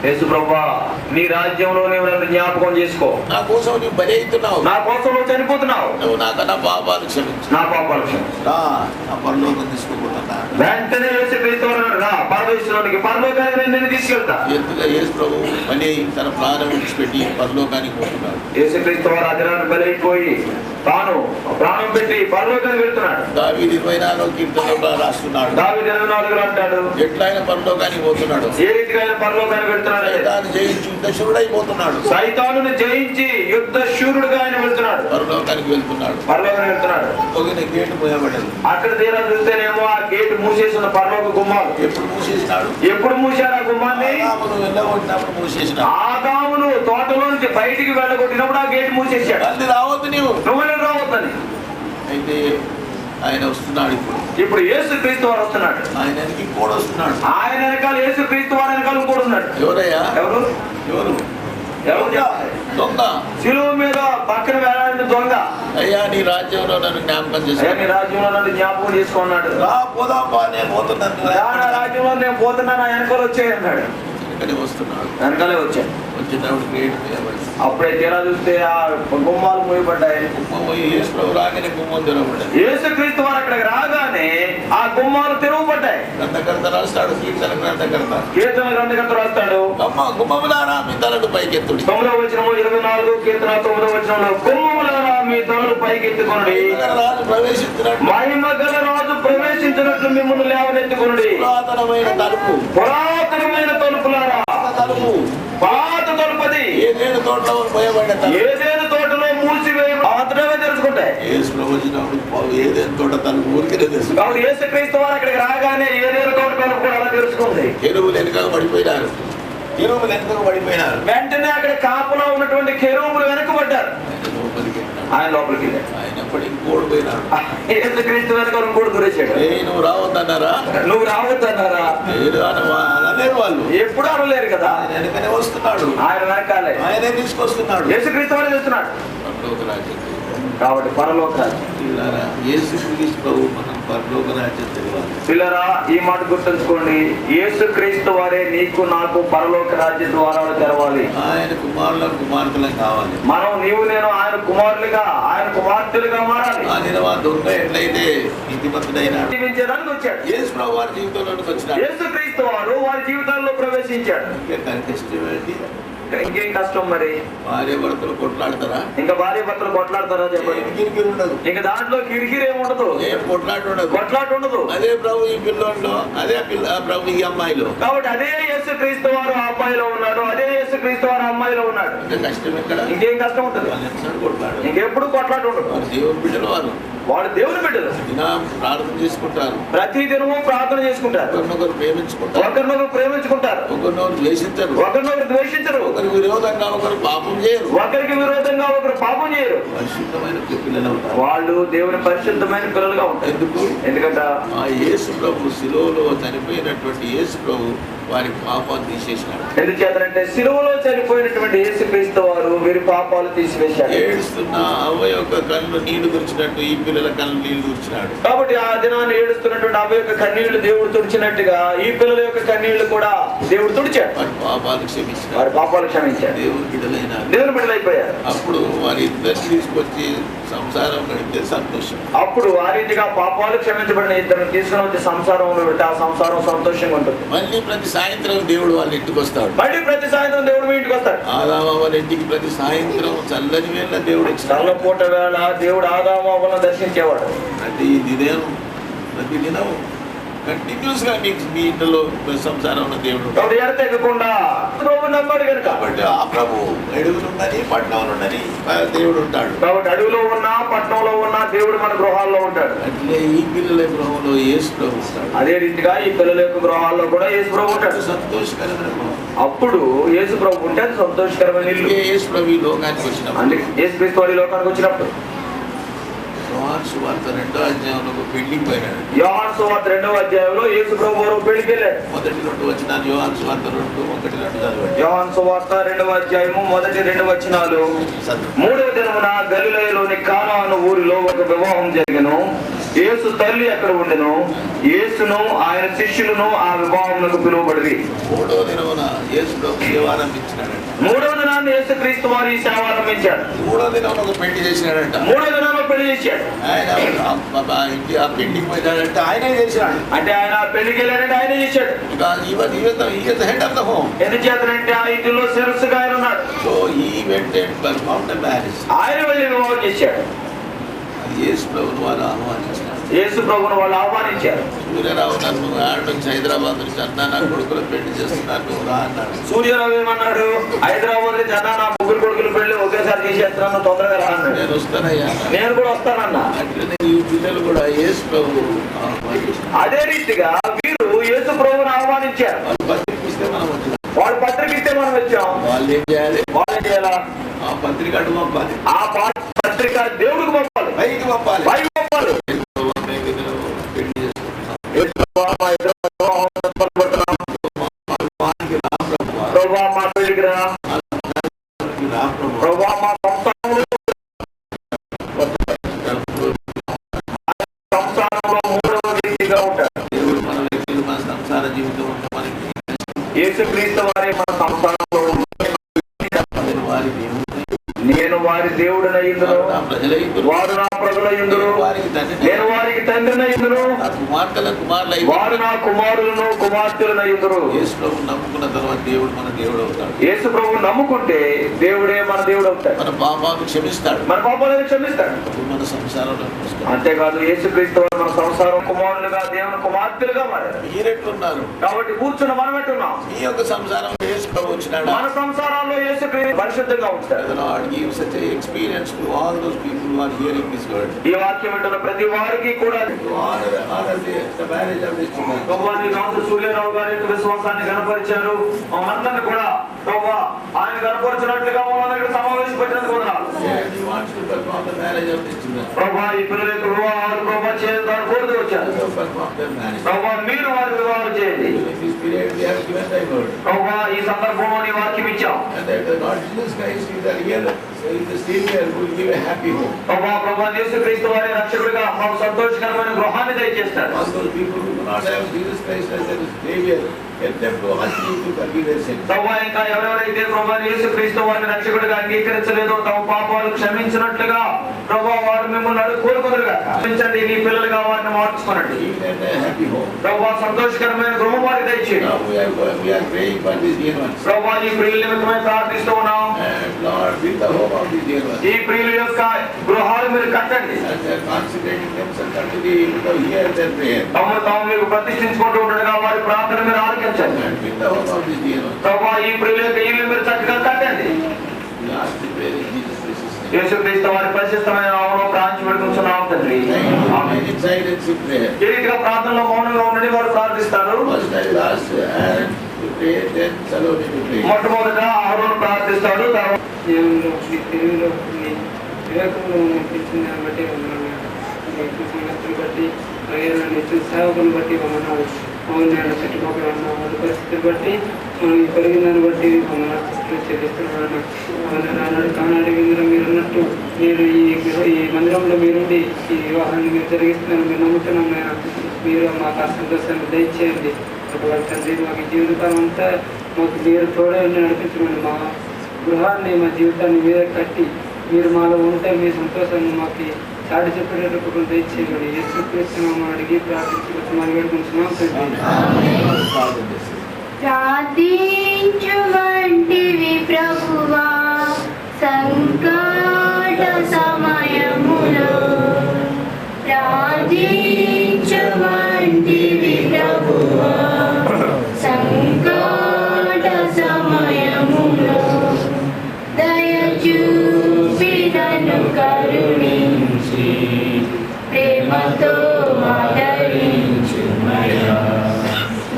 యేసు ప్రభువా, నీ రాజ్యంలో నీవు నన్ను జ్ఞాపకం చేసుకో. నా కోసం నువ్వు బలి అవుతున్నావు. నా కోసం నువ్వు చనిపోతున్నావు. నువ్వు నాకన్నా పాపాలు క్షమించు. నా పాపాలు క్షమించు. నా పరలోకం తీసుకోకుండా వెంటనే యేసుక్రీస్తు వారు రా పరదేశంలోనికి పరలోకానికి నేను నిన్ను తీసుకెళ్తా. ఎందుకు యేసు ప్రభు పని తన ప్రాణం విడిచిపెట్టి పరలోకానికి పోతున్నాడు. యేసుక్రీస్తు వారు అధిరాన్ని బలైపోయి తాను ప్రాణం పెట్టి పరలోకానికి వెళ్తున్నాడు. దావీదు 24వ కీర్తనలో రాస్తున్నాడు. దావీదు 24లో అంటాడు, ఎట్లయినా పరలోకానికి పోతున్నాడు. ఏ రీతిగా ఆయన పరలోకానికి వెళ్తున్నాడు? సైతాను జయించి యుద్ధశూరుడైపోతున్నాడు. సైతానుని జయించి యుద్ధ శూరుడుగా ఆయన వెళ్తున్నాడు. పరలోకానికి వెళ్తున్నాడు. పరలోకానికి వెళ్తున్నాడు. పోగిన గేటు మూయబడ్డది. అక్కడ తీరా చూస్తేనేమో ఆ గేటు మూసేసిన పరలోక గుమ్మాలు. ఎప్పుడు మూసేసినాడు? ఎప్పుడు మూసారు ఆ గుమ్మాన్ని? ఆదామును వెళ్ళగొట్టినప్పుడు మూసేసినాడు. ఆదామును తోటలో నుంచి బయటికి వెళ్ళగొట్టినప్పుడు ఆ గేటు మూసేసాడు. మళ్ళీ రావద్దు నీవు, నువ్వు రావద్దని. అయితే ఆయన వస్తున్నాడు. ఇప్పుడు యేసుక్రీస్తు వారు వస్తున్నాడు. ఆయన వెనక ఇంకోడు వస్తున్నాడు. ఆయన వెనకాల యేసుక్రీస్తు వారి వెనకాల ఇంకోడు ఉన్నాడు. ఎవరయ్యా? ఎవరు? ఎవరు? దొంగ. శిలువ మీద పక్కన వేలాడిన దొంగ. అయ్యా నీ రాజ్యంలో నన్ను జ్ఞాపకం చేసుకో. నీ రాజ్యంలో నన్ను జ్ఞాపకం చేసుకున్నాడు. పోదాపా, నేను పోతున్నాను. రాజ్యంలో నేను పోతున్నా, నా వెనకాల వచ్చేయన్నాడు. వెనకనే వస్తున్నాడు. వెనకాలే వచ్చాడు. వచ్చినప్పుడు గేట్ అప్పుడే తీరా చూస్తే ఆ గుమ్మాలు మూయబడ్డాయి. యేసు ప్రభు రాగానే గుమ్మం తెరవబడ్డాయి. యేసుక్రీస్తు వారు అక్కడికి రాగానే ఆ గుమ్మాలు తెరవబడ్డాయి. గ్రంథకర్త రాస్తాడు. కీర్తన గ్రంథకర్త రాస్తాడు, గుమ్మములారా మీ తలలు పైకెత్తుడి. 9వ వచనము 24 కీర్తన 9వ వచనంలో, గుమ్మములారా మీ తలలు పైకెత్తుకొనుడి, రాజు ప్రవేశించినట్టు మహిమగల రాజు ప్రవేశించినట్లు మిమ్మల్ని లేవనెత్తుకొనుడి. పురాతనమైన తలుపు, పురాతనమైన తలుపులారా, తలుపు పాత తలుపది. ఏదేను తోటలో పోయబడిన తలుపు, ఏదేను తోటలో మూసివేయ మాత్రమే తెలుసుకుంటాయి. యేసు ప్రభు వచ్చినప్పుడు ఏదేను తోట తలుపు ఊరికే తెలుసు. కాబట్టి యేసుక్రీస్తు వారు అక్కడికి రాగానే ఏదేను తోట తలుపు కూడా అలా తెలుసుకుంది. కెరూబులు వెనుకకు పడిపోయినారు. కెరూబులు వెనుకకు పడిపోయినారు. వెంటనే అక్కడ కాపులో ఉన్నటువంటి కెరూబులు వెనకబడ్డారు. ఆయన లోపలికి వెళ్ళాడు. ఆయన ఎప్పటికి ఇంకోడు పోయినాడు. యేసుక్రీస్తు వెనక ఇంకోడు దూరేశాడు. నువ్వు రావద్దన్నారా? నువ్వు రావద్దన్నారా? అనలేరు వాళ్ళు. ఎప్పుడు అనలేరు కదా. ఆయన వెనకనే వస్తున్నాడు. ఆయన వెనకాలే ఆయనే తీసుకొస్తున్నాడు. యేసుక్రీస్తు వారు చేస్తున్నాడు. పరలోక రాజ్యం కాబట్టి పరలోక రాజ్యం. యేసుక్రీస్తు ప్రభు మనం పరలోక రాజ్యం తెలియాలి. పిల్లరా, ఈ మాట గుర్తుంచుకోండి. యేసుక్రీస్తు వారే నీకు నాకు పరలోక రాజ్య ద్వారాలు తెరవాలి. ఆయన కుమారులకు కుమార్తెలకు కావాలి. మనం నీవు నేను ఆయన కుమారులుగా ఆయన కుమార్తెలుగా మారాలి. ఆ నిలవ దొంగ ఎట్లయితే నీతిమంతుడైనాడు, జీవించడానికి వచ్చాడు. యేసు ప్రభు వారి జీవితంలోకి వచ్చినాడు. యేసుక్రీస్తు వారు వారి జీవితాల్లో ప్రవేశించాడు. ఇంకేం కష్టం మరి? భార్య భర్తలు కొట్లాడతారా? ఇంకా భార్య భర్తలు కొట్లాడతారా చెప్పండి? కిరికిరి ఉండదు. ఇంకా దాంట్లో కిరికిరి ఏమి ఉండదు. ఏం కొట్లాట ఉండదు. కొట్లాట ఉండదు. అదే ప్రభు ఈ పిల్లోళ్ళు, అదే ప్రభు ఈ అమ్మాయిలో. కాబట్టి అదే యేసుక్రీస్తు వారు ఆ అబ్బాయిలో ఉన్నాడు, అదే యేసుక్రీస్తు వారు అమ్మాయిలో ఉన్నాడు. ఇంకా కష్టం ఎక్కడ? ఇంకేం కష్టం ఉంటుంది? కొట్లాడు. ఇంకెప్పుడు కొట్లాట ఉండదు. దేవుని బిడ్డలు వాళ్ళు దేవుని బిడ్డలు. ప్రార్థన చేసుకుంటారు. ప్రతి దినము ప్రార్థన చేసుకుంటారు. ఒకరినొకరు ప్రేమించుకుంటారు. ఒకరినొకరు ప్రేమించుకుంటారు. ఒకరినొకరు ద్వేషించరు. ఒకరినొకరు ద్వేషించరు. ఒకరికి విరోధంగా ఒకరు పాపం చేయరు. ఒకరికి విరోధంగా ఒకరు పాపం చేయరు. పరిశుద్ధమైన పిల్లలు ఉంటారు. వాళ్ళు దేవుని పరిశుద్ధమైన పిల్లలుగా ఉంటారు. ఎందుకంటే ఆ యేసు ప్రభు శిలువలో చనిపోయినటువంటి యేసు ప్రభు వారి పాపాలు తీసేసినాడు. ఎందుచేతంటే శిలువలో చనిపోయినటువంటి యేసుక్రీస్తు వారు వీరి పాపాలు తీసివేశారు. ఏడుస్తున్న అవ్వ యొక్క కళ్ళు నీళ్లు తుడిచినట్టు ఈ పిల్లల కళ్ళు నీళ్లు తుడిచినాడు. కాబట్టి ఆ దినాన్ని ఏడుస్తున్నటువంటి అవ్వ యొక్క కన్నీళ్లు దేవుడు తుడిచినట్టుగా ఈ పిల్లల యొక్క కన్నీళ్లు కూడా దేవుడు తుడిచాడు. వారి పాపాలు క్షమించాడు. వారి పాపాలు క్షమించాడు. దేవుని బిడ్డలైనారు. దేవుని బిడ్డలైపోయారు. అప్పుడు వారి ఇద్దరిని తీసుకొచ్చి సంసారం గడిపితే సంతోషం. అప్పుడు ఆ రీతిగా పాపాలు క్షమించబడిన ఇద్దరిని తీసుకుని వచ్చి సంసారంలో పెడితే ఆ సంసారం సంతోషంగా ఉంటుంది. మళ్ళీ ప్రతి సాయంత్రం దేవుడు వాళ్ళ ఇంటికి వస్తాడు. మళ్ళీ ప్రతి సాయంత్రం దేవుడు మీ ఇంటికి వస్తాడు. ఆదాము వాళ్ళ ఇంటికి ప్రతి సాయంత్రం చల్లని వేళ దేవుడు చల్లపూట వేళ దేవుడు ఆదాము అవ్వను దర్శించేవాడు. ప్రతి దినం కంటిన్యూస్ గా మీ ఇంట్లో సంసారంలో దేవుడు ఎడతెగకుండా ప్రభు నమ్మాడు కనుక. కాబట్టి ఆ ప్రభు అడవులుందని పట్టణంలో ఉండని దేవుడు ఉంటాడు. కాబట్టి అడవిలో ఉన్నా పట్టణంలో ఉన్నా దేవుడు మన గృహాల్లో ఉంటాడు. అట్లే ఈ పిల్లల గృహంలో యేసు ప్రభు ఉంటాడు. అదే రీతిగా ఈ పిల్లల యొక్క గృహాల్లో కూడా యేసు ప్రభు ఉంటాడు. సంతోషకరమైన గృహం. అప్పుడు యేసు ప్రభు ఉంటే అది సంతోషకరమైన ఇల్లు. యేసు ప్రభు ఈ లోకానికి వచ్చినప్పుడు, అంటే యేసుక్రీస్తు వారి లోకానికి వచ్చినప్పుడు యోహాను సువార్త 2వ అధ్యాయంలో పెళ్లికి పోయినాడు. యోహాను సువార్త 2వ అధ్యాయంలో యేసు ప్రభు వారు పెళ్లికి వెళ్ళాడు. మొదటి 2 వచనాలు యోహాను సువార్త 2:1-2 చదవండి. యోహాను సువార్త 2వ అధ్యాయము మొదటి 2 వచనాలు. 3వ దినమున గలిలయలోని కానా అను ఊరిలో ఒక వివాహం జరిగెను. యేసు తల్లి అక్కడ ఉండెను. యేసును ఆయన శిష్యులను ఆ వివాహములకు పిలువబడి మూడవ దినమున యేసు ప్రభు సేవ ఆరంభించినాడంట. మూడవ దినాన్ని యేసు క్రీస్తు వారి సేవ ఆరంభించాడు. మూడవ దినమున ఒక పెళ్లి చేసినాడంట. మూడవ దినంలో పెళ్లి చేశాడు. ఆయన ఇంటి ఆ పెళ్లికి పోయినాడంటే ఆయనే చేసినాడు. అంటే ఆయన పెళ్లికి వెళ్ళాడంటే ఆయనే చేశాడు. Head of the home. ఎందుచేతనంటే ఆ ఇంటిలో శిరస్సుగా ఆయన ఉన్నాడు. సో ఈ వెంట పర్ఫార్మ్ ద మ్యారేజ్. ఆయన వెళ్ళి వివాహం చేశాడు. యేసు ప్రభువును వాళ్ళు ఆహ్వానించారు. యేసు ప్రభువును వాళ్ళు ఆహ్వానించారు. సూర్యరావు నన్ను ఆడ నుంచి హైదరాబాద్ నుంచి అన్నా నా కొడుకులు పెళ్లి చేస్తున్నారు నువ్వు రా అన్నాడు. సూర్యరావు ఏమన్నాడు? హైదరాబాద్ నుంచి అన్నా నా ముగ్గురు కొడుకులు పెళ్లి ఒకేసారి చేసేస్తున్నాను, తొందరగా రా అన్నాడు. నేను వస్తానయ్యా. నేను కూడా వస్తానన్నా. అట్లనే ఈ పిల్లలు కూడా యేసు ప్రభువు ఆహ్వానించారు. అదే రీతిగా వీరు యేసు ప్రభువును ఆహ్వానించారు. పత్రిక ఇస్తే మనం వచ్చాం. వాళ్ళు పత్రిక ఇస్తే మనం వచ్చాం. వాళ్ళు ఏం చేయాలి? వాళ్ళు చేయాలా? ఆ పత్రిక అటు పంపాలి. ఆ పత్రిక దేవుడికి పంపాలి, పైకి పంపాలి. పైకి పంపాలి. ప్రభా మా పెళ్లికి రా, ప్రభా మా సంసారంలో మూడవ వ్యక్తిగా ఉంటాడు. దేవుడు మన వ్యక్తులు మన సంసార జీవితం మనకి యేసుక్రీస్తు వారి మన సంసారంలో వారి నేను వారి దేవుడినయ్యుందును, వారు నా ప్రజలయ్యుందురు, నేను వారికి తండ్రినయ్యుందును, వారు నా కుమారులను కుమార్తెలనయ్యుందురు. యేసు ప్రభు నమ్ముకున్న తర్వాత దేవుడు మన దేవుడు అవుతాడు. యేసు ప్రభు నమ్ముకుంటే దేవుడే మన దేవుడు అవుతాడు. మన పాపాలను క్షమిస్తాడు. మన పాపాలను క్షమిస్తాడు. మన సంసారంలో అంతేకాదు యేసుక్రీస్తు వారు మన సంసారం కుమారులుగా దేవుని కుమార్తెలుగా మారారు. మీరెట్లున్నారు? కాబట్టి కూర్చున్న మనం ఎట్టున్నాం? ఈ యొక్క సంసారం యేసు ప్రభు వచ్చినాడు. మన సంసారాల్లో యేసుక్రీస్తు పరిశుద్ధంగా ఉంటాడు. give such an experience to all those people who are hearing this word. ఈ వాక్యం వింటున్న ప్రతి వారికి కూడా honor the marriage of this woman. ప్రభువాని నాదు సూర్యరావు గారి యొక్క విశ్వాసాన్ని కనపరిచారు. మనందరినీ కూడా ప్రభువా ఆయన కనపరిచినట్లుగా మనందరికీ సమావేశపెట్టినందుకు వందనాలు. He wants to perform the marriage of this woman. ప్రభువా ఈ పిల్లల యొక్క వివాహాలు ప్రభువా చేయాలని కోరుతూ వచ్చారు. ప్రభువా మీరు వారి వివాహం చేయండి. ప్రభువా ఈ సందర్భంలో నీ వాక్యం ఇచ్చాం. ప్రభువా యేసుక్రీస్తు వారి రక్షకుడిగా మాకు సంతోషకరమైన గృహాన్ని దయచేస్తారు. ప్రభువా ఇంకా ఎవరెవరైతే ప్రభువా యేసుక్రీస్తు వారిని రక్షకుడిగా అంగీకరించలేదో తమ పాపాలు క్షమించినట్లుగా ప్రభువా వారు మిమ్మల్ని కోరుకుందరుగా క్షమించండి. నీ పిల్లలుగా వారిని మార్చుకోనండి. ప్రభువా సంతోషకరమైన గృహం వారికి దయచేయండి. ప్రభువా ఈ ప్రియుల నిమిత్తమై ప్రార్థిస్తూ ఉన్నాం. ఈ ప్రియుల యొక్క గృహాలు మీరు కట్టండి. తమను తాము మీకు ప్రతిష్ఠించుకుంటూ ఉండగా వారి ప్రార్థన మీరు ఆలకించండి. ప్రభువా ఈ ప్రియుల యొక్క ఇల్లు మీరు చక్కగా కట్టండి. యేసుక్రీస్తు వారి పరిశుద్ధమైన నామములో ప్రార్థన పెడుతున్నాం తండ్రి. ఈ రీతిగా ప్రార్థనలో మౌనంగా ఉండి వారు ప్రార్థిస్తారు. మొట్టమొదట ఆరోను ప్రార్థిస్తాడు. తర్వాత సేవకుని బట్టి అవునాడు చుట్టుపక్కల ఉన్న వాళ్ళ పరిస్థితిని బట్టి మనం కలిగిందని బట్టి చెల్లిస్తున్నాను. అన్నాడు కానాడు ఇందులో మీరు అన్నట్టు నేను ఈ మందిరంలో మీరుండి ఈ వివాహాన్ని మీరు జరిగిస్తున్నాను. మీరు నమ్ముతున్నాం నేను. మీరు మాకు ఆ సంతోషాన్ని దయచేయండి. తండ్రి మాకు జీవితకాలం అంతా మాకు మీరు తోడే నడిపించమని మా గృహాన్ని మా జీవితాన్ని మీరే కట్టి మీరు మాలో ఉంటే మీ సంతోషాన్ని మాకు చాటి చెప్పేటప్పుడు దయచేయమని యేసుక్రీస్తునామమున అడిగి ప్రార్థించి మనం వేడుకుంటున్నాం తండ్రి. ప్రార్థించువంటివి ప్రభువా సంకట సమయములో, ప్రార్థించువంటివి ప్రభువా సంకట సమయములో, దయచూపి నన్ను కరుణించి ప్రేమతో ఆదరించుమయ్యా.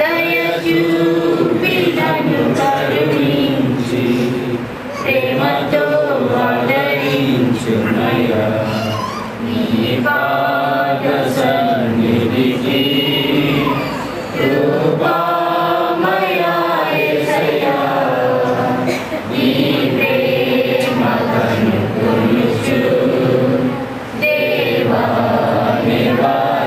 దయచూపి నన్ను కరుణించి ప్రేమతో ఆదరించుమయ్యా. నీ పాద సన్నిధికి కృపామయా యేసయ్యా, నీ ప్రేమ కనుగొనుచు దేవా నివాస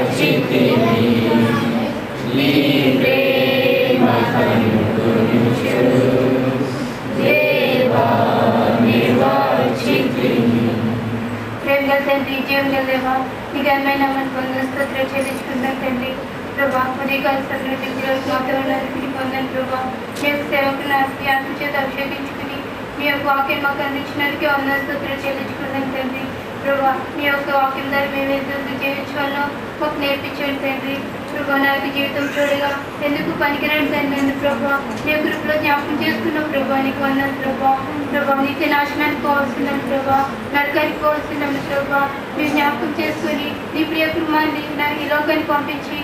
విజయం లేవా నీకు ఏమైనా మన స్తోత్రం చెల్లించుకుంటాం తండ్రి. ప్రభా ఉదయకాల సమయంలో వాతావరణానికి పొందని ప్రభా మీ యొక్క సేవకులను ఆత్మ చేత అభిషేకించుకుని మీ యొక్క వాక్యం మాకు అందించినందుకే వందన స్తోత్రం చెల్లించుకున్నాం తండ్రి. ప్రభా మీ యొక్క వాక్యం ద్వారా మేము ఎందుకు జీవించాలో మాకు నేర్పించండి తండ్రి. ప్రభా నా యొక్క జీవితం చూడగా ఎందుకు పనికిరాని తండ్రి ప్రభా నీ కృపలో జ్ఞాపకం చేసుకున్నాం ప్రభా నీకు వందన ప్రభా. ప్రభా నిత్య నాశనానికి పోవాల్సిందని ప్రభా నరకానికి పోవాల్సిందని ప్రభా మీ జ్ఞాపకం చేసుకుని నీ ప్రియ కుమార్ని ఈ లోకాన్ని పంపించి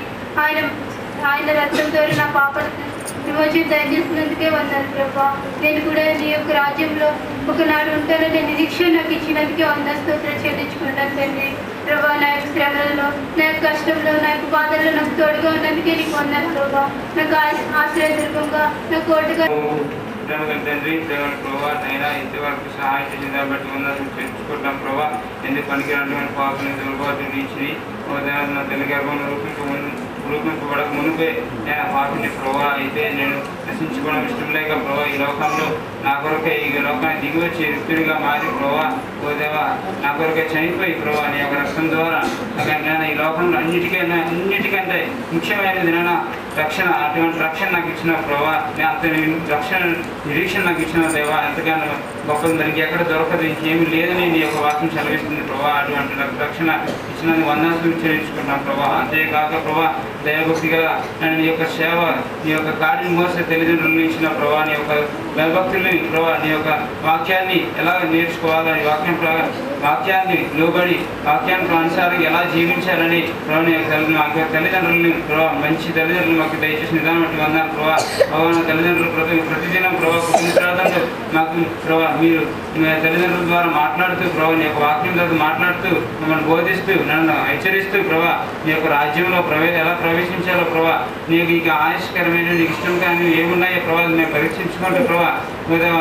ఆయన రక్తం ద్వారా నా పాపలకు విమోచన దయచేసినందుకే వందలు ప్రభా. నేను కూడా నీ యొక్క రాజ్యంలో ఒకనాడు ఉంటానని నిరీక్షణ నాకు ఇచ్చినందుకే వందల స్తోత్రం చెల్లించుకుంటాను తండ్రి. ప్రభా నా యొక్క శ్రమలలో నా యొక్క కష్టంలో నా యొక్క బాధల్లో నాకు తోడుగా ఉన్నందుకే నీకు వందలు ప్రభా. నాకు ఆశ్రయదుర్గంగా నా కోటగా తండ్రి దేవుని ప్రభావ నైనా ఇంతవరకు సహాయం చేసిన దాన్ని బట్టి ఉన్నది తెలుసుకుంటాం ప్రభావ. ఎందుకు పనికిరాని పాపని దుర్బాధులు ఇచ్చి నా తల్లి గర్భంలో రూపింపబడక మునిపే నేను పాపిని ప్రభావ అయితే నేను నశించుకోవడం ఇష్టం లేక ప్రభావ ఈ లోకంలో నా కొరకే ఈ లోకాన్ని దిగి వచ్చి రిక్తుడిగా మారి ప్రభావ ఓ దేవా నా కొరకే చనిపోయి ప్రభావ నీ యొక్క రక్తం ద్వారా నేను ఈ లోకంలో అన్నిటికంటే ముఖ్యమైనది నేను రక్షణ, అటువంటి రక్షణ నాకు ఇచ్చిన ప్రభావ నేను అంత రక్షణ నిరీక్షణ నాకు ఇచ్చిన దేవా ఎంతగానో గొప్పది దానికి ఎక్కడ దొరకదు ఇంకేమీ లేదని నీ యొక్క వాక్యం సెలవిస్తుంది ప్రభావ. అటువంటి నాకు రక్షణ ఇచ్చినందుకు వందనాలు చెల్లించుకున్నాను ప్రభావ. అంతేకాక ప్రభావ దైవభక్తి గల నీ యొక్క సేవ నీ యొక్క కాడిని మోసే తల్లిదండ్రులను ఇచ్చిన ప్రభావ నీ యొక్క భయభక్తుల్ని ప్రభావ నీ యొక్క వాక్యాన్ని ఎలా నేర్చుకోవాలని వాక్యాన్ని లోబడి వాక్యానికి అనుసారంగా ఎలా జీవించాలని ప్రభావ నీ యొక్క తల్లిదండ్రులని ప్రభావ మంచి తల్లిదండ్రులు మాకు దయచేసి నిదానం బట్టి వందాను ప్రభావ. నా తల్లిదండ్రులు ప్రతిదినం ప్రభావ కుటుంబ ప్రాంతంలో మాకు ప్రభావ మీరు తల్లిదండ్రుల ద్వారా మాట్లాడుతూ ప్రభావ నీ యొక్క వాక్యం ద్వారా మాట్లాడుతూ మిమ్మల్ని బోధిస్తూ నన్ను హెచ్చరిస్తూ ప్రభావ నీ యొక్క రాజ్యంలో ఎలా ప్రవేశించాలో ప్రభావ నీకు ఇక ఆయుష్కరమైన నీకు ఇష్టం కానీ ఏమున్నాయో ప్రభావ మేము పరీక్షించుకుంటూ ప్రభావ ప్రభావ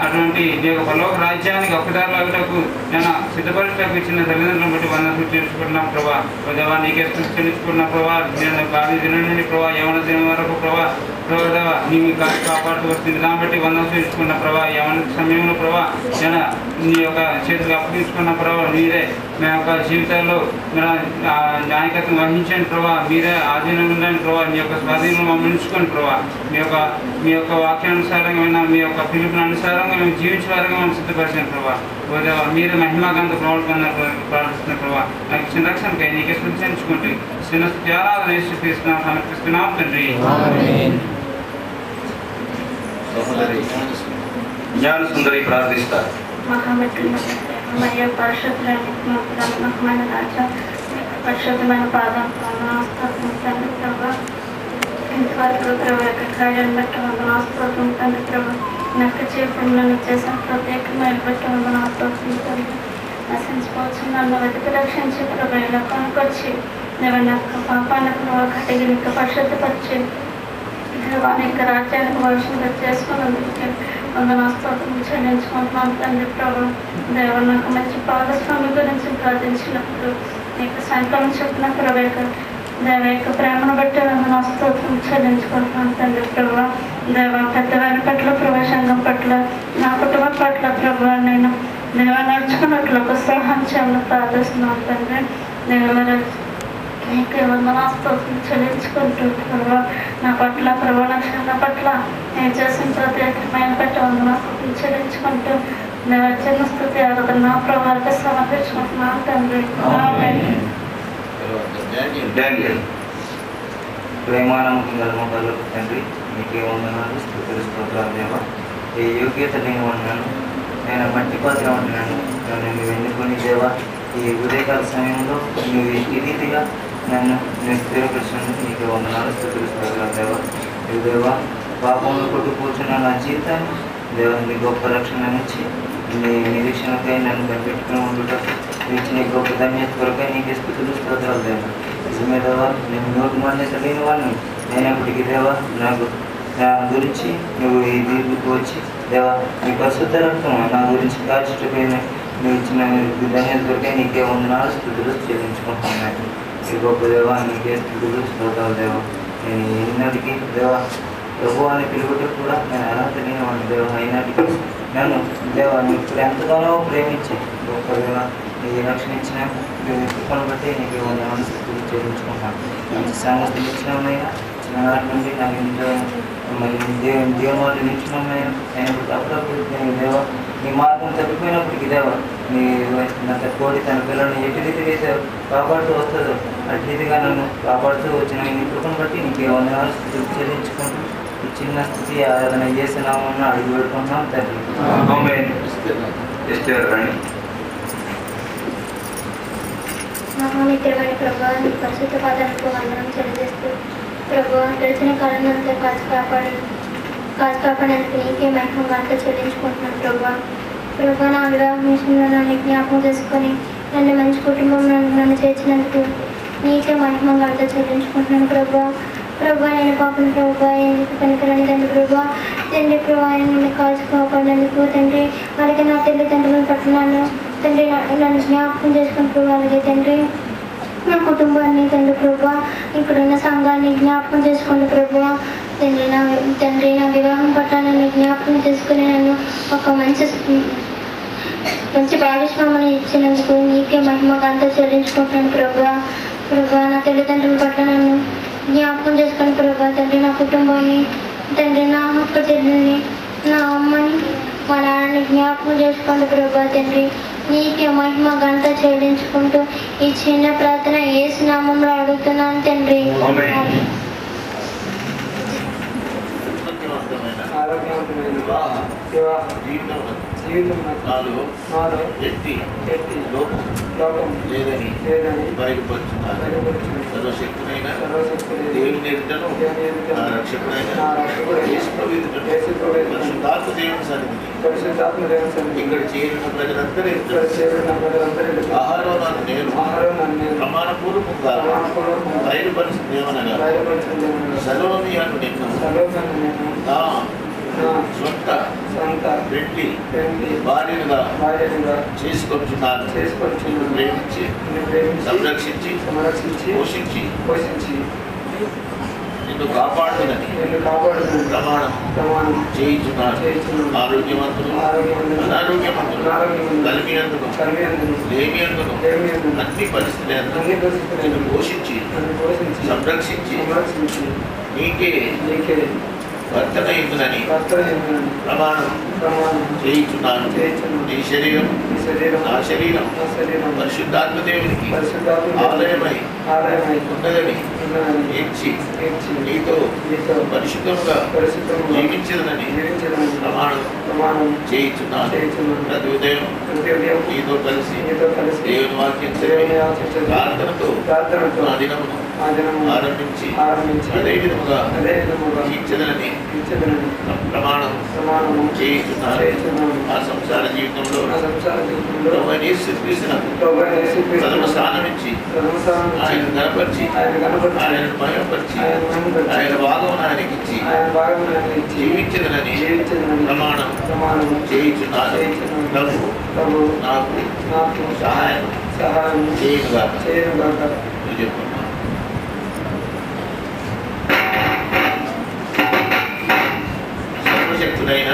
అటువంటి నీ యొక్క పరలోక రాజ్యానికి ఒక్కదారిలాగుటకు నేను సిద్ధపరచడానికి ఇచ్చిన తల్లిదండ్రులను బట్టి వందలు చెల్లించుకుంటున్నాం ప్రభావ. దేవా నీకే చెల్లించుకున్న ప్రభావ నేను బాగా దినం నుండి ప్రభావ యవన దినం వరకు ప్రభావ దేవా నీ కాపాడుతూ వస్తుంది దాన్ని బట్టి వందలు చెల్లించుకున్న ప్రభావ యవన సమయంలో ప్రభావ నేను నీ యొక్క చేతులు అప్పగించుకున్న ప్రభావ మీరే మా యొక్క జీవితాల్లో నాయకత్వం వహించండి ప్రభావ. మీరే ఆధీనం ఉండండి ప్రభావ. మీ యొక్క స్వాధీనం మమ్మల్ని ఉంచుకోండి ప్రభావ. మీ యొక్క వాక్యానుసారంగా మీ యొక్క పిలుపుని అనుసారంగా మేము జీవించే వారంగా మనం సిద్ధపరిచిన ప్రభావ. మీరే మహిమాగంత ప్రార్థిస్తున్న ప్రభావ. నాకు ఇచ్చిన రక్షణకై నీకే స్మరించుకుంటే చిన్న ఆరాధన సమర్పిస్తున్నాం తండ్రి. జ్ఞాన సుందరి ప్రార్థిస్తారు. మరియు పరిశుద్ధమైన రాజా పరిశుద్ధమైన పాదం తండ్రి ప్రభావ. ఇంతవరకు ప్రభావ యొక్క కార్యాన్ని బట్టి వందనాస్తోత్రం తండ్రి ప్రభావ. నాకు జీవితంలో చేసిన ప్రత్యేకమైన బట్టి వందనాస్తోత్రం తండ్రి. నశించుకోవచ్చు నన్ను వెతికి రక్షించి ప్రభావ ఇలా కొనుకొచ్చి ఏమైనా పాపానికి ప్రభావ కటిగి ఇంకా పరిశుద్ధపరిచి దేవాన్ని యొక్క రాజ్యానికి భవిష్యత్తు చేసుకున్నందుకు వందనాస్తోత్రం చెల్లించుకుంటున్నాను తండ్రి ప్రభావ. దేవ నాకు మంచి భాగస్వామి గురించి ప్రార్థించినప్పుడు నీకు సంకలం చెప్పిన ప్రభావ దేవ యొక్క ప్రేమను బట్టి వందనాస్తోత్రం చెల్లించుకుంటున్నాను తండ్రి ప్రభావ. దేవ పెద్దవారి పట్ల ప్రభావ సంఘం పట్ల నా కుటుంబం పట్ల ప్రభావ నేను దేవ నడుచుకున్నట్లు ఒక సహాయం చేయాలని ప్రార్థిస్తున్నాను తండ్రి. దేవ నీకు వందనాస్తోత్రం చెల్లించుకుంటూ ప్రభావ నా పట్ల ప్రభావ లక్షణ పట్ల నేను చేసిన ప్రత్యేకమైన పట్ల వందనాస్తోత్రం చెల్లించుకుంటూ నేను వచ్చిన స్థుతి ఆరాధన నా ప్రభావాలకు సమర్పించుకుంటున్నాను తండ్రి. ప్రేమానమ్మకం గల మొదలకు తండ్రి నీకే వందనాలు స్తుతులు స్తోత్రాలు దేవా. ఏ యోగ్యత నేను ఉన్నాను, నేను మట్టి పాత్ర ఉంటున్నాను. నువ్వు ఎన్నుకొని దేవా ఈ ఉదయకాల సమయంలో నువ్వు ఈ రీతిగా నన్ను నేను స్థిరపరిచినందుకు నీకే వందనాలు స్తుతులు స్తోత్రాలు దేవా. దేవా పాపంలో కొట్టుకూర్చున్న నా జీవితాన్ని దేవా నీ గొప్ప రక్షణ నుంచి నీ నిరీక్షణకై నన్ను కనిపెట్టుకుని ఉండటం ఇచ్చిన గొప్ప ధన్యత కొరకై నీకు స్తుతులు స్తోత్రాలు దేవా. నిజమే దేవా నేను నోటి మాన్యత లేని వాడిని అయినప్పటికీ దేవా నాకు నా గురించి నువ్వు ఈ దీనికి వచ్చి దేవా నీ పరిశుద్ధ రక్తం నా గురించి కాల్చుకుపోయిన నువ్వు ఇచ్చిన ధన్యత కొరకై నీకే వందనాలు స్తుతులు చెల్లించుకుంటున్నాను. ఈ గొప్ప దేవా నీకే స్తుతులు స్తోత్రాలు దేవా. నేను ఎన్నటికీ దేవా ప్రభు అని పిలుపుటకు కూడా నేను ఎలా తెలియనివాడిని దేవా. అయినటికీ నన్ను దేవా నువ్వు ఇప్పుడు ఎంతగానో ప్రేమించి గొప్ప దేవా ఈ రక్షణ ఇచ్చిన కృపను బట్టి నీకు వందనాలు స్తుతులు చెల్లించుకుంటున్నాను. మంచి సామర్థ్యం ఇచ్చినామయ్యా. చిన్ననాటి నుండి నాకు ఇంట్లో మరి దేవుని నిలిచినామయ్యా. నేను అప్పుడప్పుడు నేను దేవ నీ మార్గం తప్పిపోయినప్పటికీ దేవ నీ నాకు కోడి తన పిల్లల్ని ఎటు రీతిగా అయితే కాపాడుతూ వస్తుందో అటు రీతిగా నన్ను కాపాడుతూ వచ్చిన నీ కృపను బట్టి నీకు వందనాలు స్తుతులు చెల్లించుకుంటూ ఈ చిన్న స్థితి ఆరాధన చేసినామని అడిగి పెట్టుకుంటున్నాం తండ్రి. మహామిత్రమైన ప్రభావ నీ పరిశుద్ధ పాదాలకు వందనం చెల్లిస్తూ ప్రభావ తెలిసిన కాలంలో కాచి కాపాడేందుకు నీకే మహిమ గంట చెల్లించుకుంటున్నాను ప్రభావ నా వివాహ విషయంలో నన్ను జ్ఞాపకం చేసుకొని నన్ను మంచి కుటుంబం నన్ను చేర్చినందుకు నీకే మహిమ గంట చెల్లించుకుంటున్నాను ప్రభా నేను పాపం ప్రభా ఎందుకు పనికిరాని తండ్రి ప్రభా నిన్ను కాల్చి కాపాడినందుకు తండ్రి అలాగే నా తల్లిదండ్రులను పట్టున్నాను తండ్రి నన్ను జ్ఞాపకం చేసుకుని ప్రభా అలాగే తండ్రి నా కుటుంబాన్ని తండ్రి ప్రభా ఇక్కడున్న సంఘాన్ని జ్ఞాపకం చేసుకోండి ప్రభా తండ్రి నా వివాహం పట్ల నన్ను జ్ఞాపకం చేసుకుని నన్ను ఒక మంచి భాగస్వామిని ఇచ్చినందుకు నీకే మహిమ గంట చెల్లించుకుంటున్నాను ప్రభా నా తల్లిదండ్రుల పట్ల నన్ను జ్ఞాపకం చేసుకుని ప్రభా తండ్రి నా కుటుంబాన్ని తండ్రి నా అక్క చెల్లిని నా అమ్మని మా నాన్నని జ్ఞాపకం చేసుకోండి ప్రభా తండ్రి నీకే మహిమ గంట చెల్లించుకుంటూ ఈ చిన్న ప్రార్థన యేసు నామంలో అడుగుతున్నాను తండ్రి. ఆరోగ్యవంతమైన జీవితం నాలో ఎట్టి లోపం లేదని బయలుపరుచున్నారు. సర్వశక్తుడైన దేవుని ఎదుటను నా రక్షకుడైన పరిశుద్ధాత్మ దేవుని సన్నిధిని ఇక్కడ చేరిన ప్రజలందరి ఆహారం నేను ప్రమాణపూర్వకంగా బయలుపరుచుదేమనగా సలోమియాను నిన్ను నా సొంత పెట్టి భార్యగా చేసుకొచ్చున్నాను. ప్రేమించి సంరక్షించి పోషించి నిన్ను కాపాడుతుందని ప్రమాణం చేయించున్నాను. ఆరోగ్యవంతులు అనారోగ్యవంతులు కలిమి అందును లేమి అందును అన్ని పరిస్థితులు నిన్ను పోషించి సంరక్షించి నీకే భర్తనైందని ప్రమాణం చేయించున్నాను. నీ శరీరం నా శరీరం పరిశుద్ధాత్మ దేవునికి ఆలయమై ఉన్నదని తీర్చి నీతో పరిశుద్ధంగా జీవించదని ప్రమాణం చేయించున్నాను. ప్రతి ఉదయం నీతో కలిసి దేవుని వాక్యం ప్రార్థనతో నా దినమును ఆరంభించి అదే విధముగా తీర్చదని ప్రమాణం చేయించున్నారు. ఆ సంసార జీవితంలో ప్రథమ స్థానం ఇచ్చి ఆయన గణపరిచి ఆయన మహిమపరిచి ఆయన భాగం ఆయనకి ఇచ్చి జీవించదనని ప్రమాణం చేయించున్నారు. ప్రభు నాకు సహాయం చేయనుగా చెప్తున్నాను. సర్వశక్తుడైన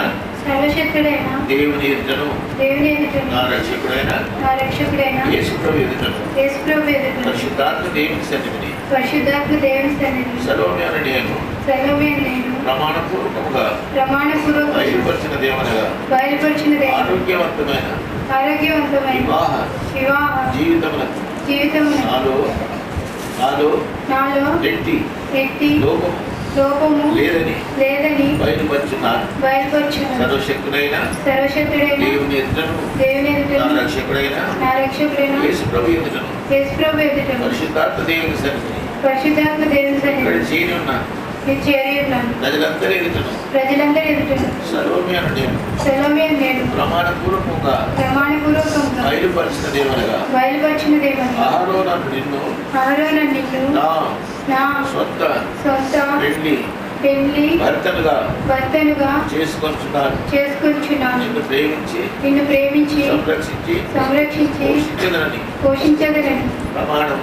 దేవుని ఎదుటను నా రక్షకుడైన యేసు ప్రభు ఎదుటను పరిశుద్ధాత్మ దేవుని సన్నిధిని సలోమియాను నేను ప్రమాణపూర్వకంగా బయలుపరిచిన దేవనగా ఆరోగ్యవంతమైన వివాహ జీవితమున నాలో ఎట్టి లోపము లేదని బయలుపరుచున్నాను. సర్వశక్తుడైన దేవుని ఎదుటను నా రక్షకుడైన యేసు ప్రభు ఎదుటను పరిశుద్ధాత్మ దేవుని సన్నిధిని ఇక్కడ చేరి ఉన్నాను. ప్రజలందరి ఎదుటను సలోమియాను నేను ప్రమాణపూర్వకంగా బయలుపరిచిన దేవనగా అహరోను నిన్ను నా సొంత పెళ్లి భర్తనుగా చేసుకొచ్చున్నాను. నిన్ను ప్రేమించి సంరక్షించి పోషించదనని ప్రమాణం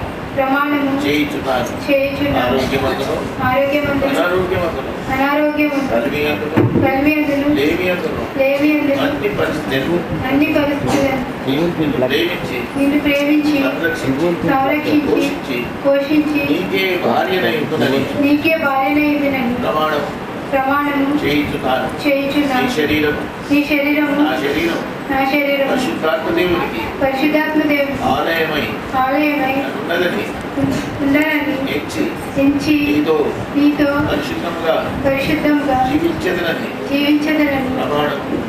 చేయించున్నాను. చేయుచున్నాను. ఆరోగ్యమందును ఆరోగ్యమందును అనారోగ్యమందును అనారోగ్యమందును కలిమియందును కలిమియందును లేమియందును లేమియందును అన్ని పరిస్థితులను అన్ని పరిస్థితులను ప్రేమించి నిన్ను ప్రేమించి సంరక్షించి సంరక్షించి పోషించి పోషించి నీకే భార్యనై ఉంటుందని నీకే భార్యనైదునని ప్రమాణము చేయించున్నాను. నీ చేయుచున్నాను. శరీరం నీ శరీరము నా శరీరం నా శరీరము పరిశుద్ధాత్మ దేవునికి పరిశుద్ధాత్మ దేవుని ఆలయమై ఆలయమై ఉన్నదని ఉండాలని ఎంచి నీతో నీతో పరిశుద్ధంగా పరిశుద్ధంగా జీవించదనని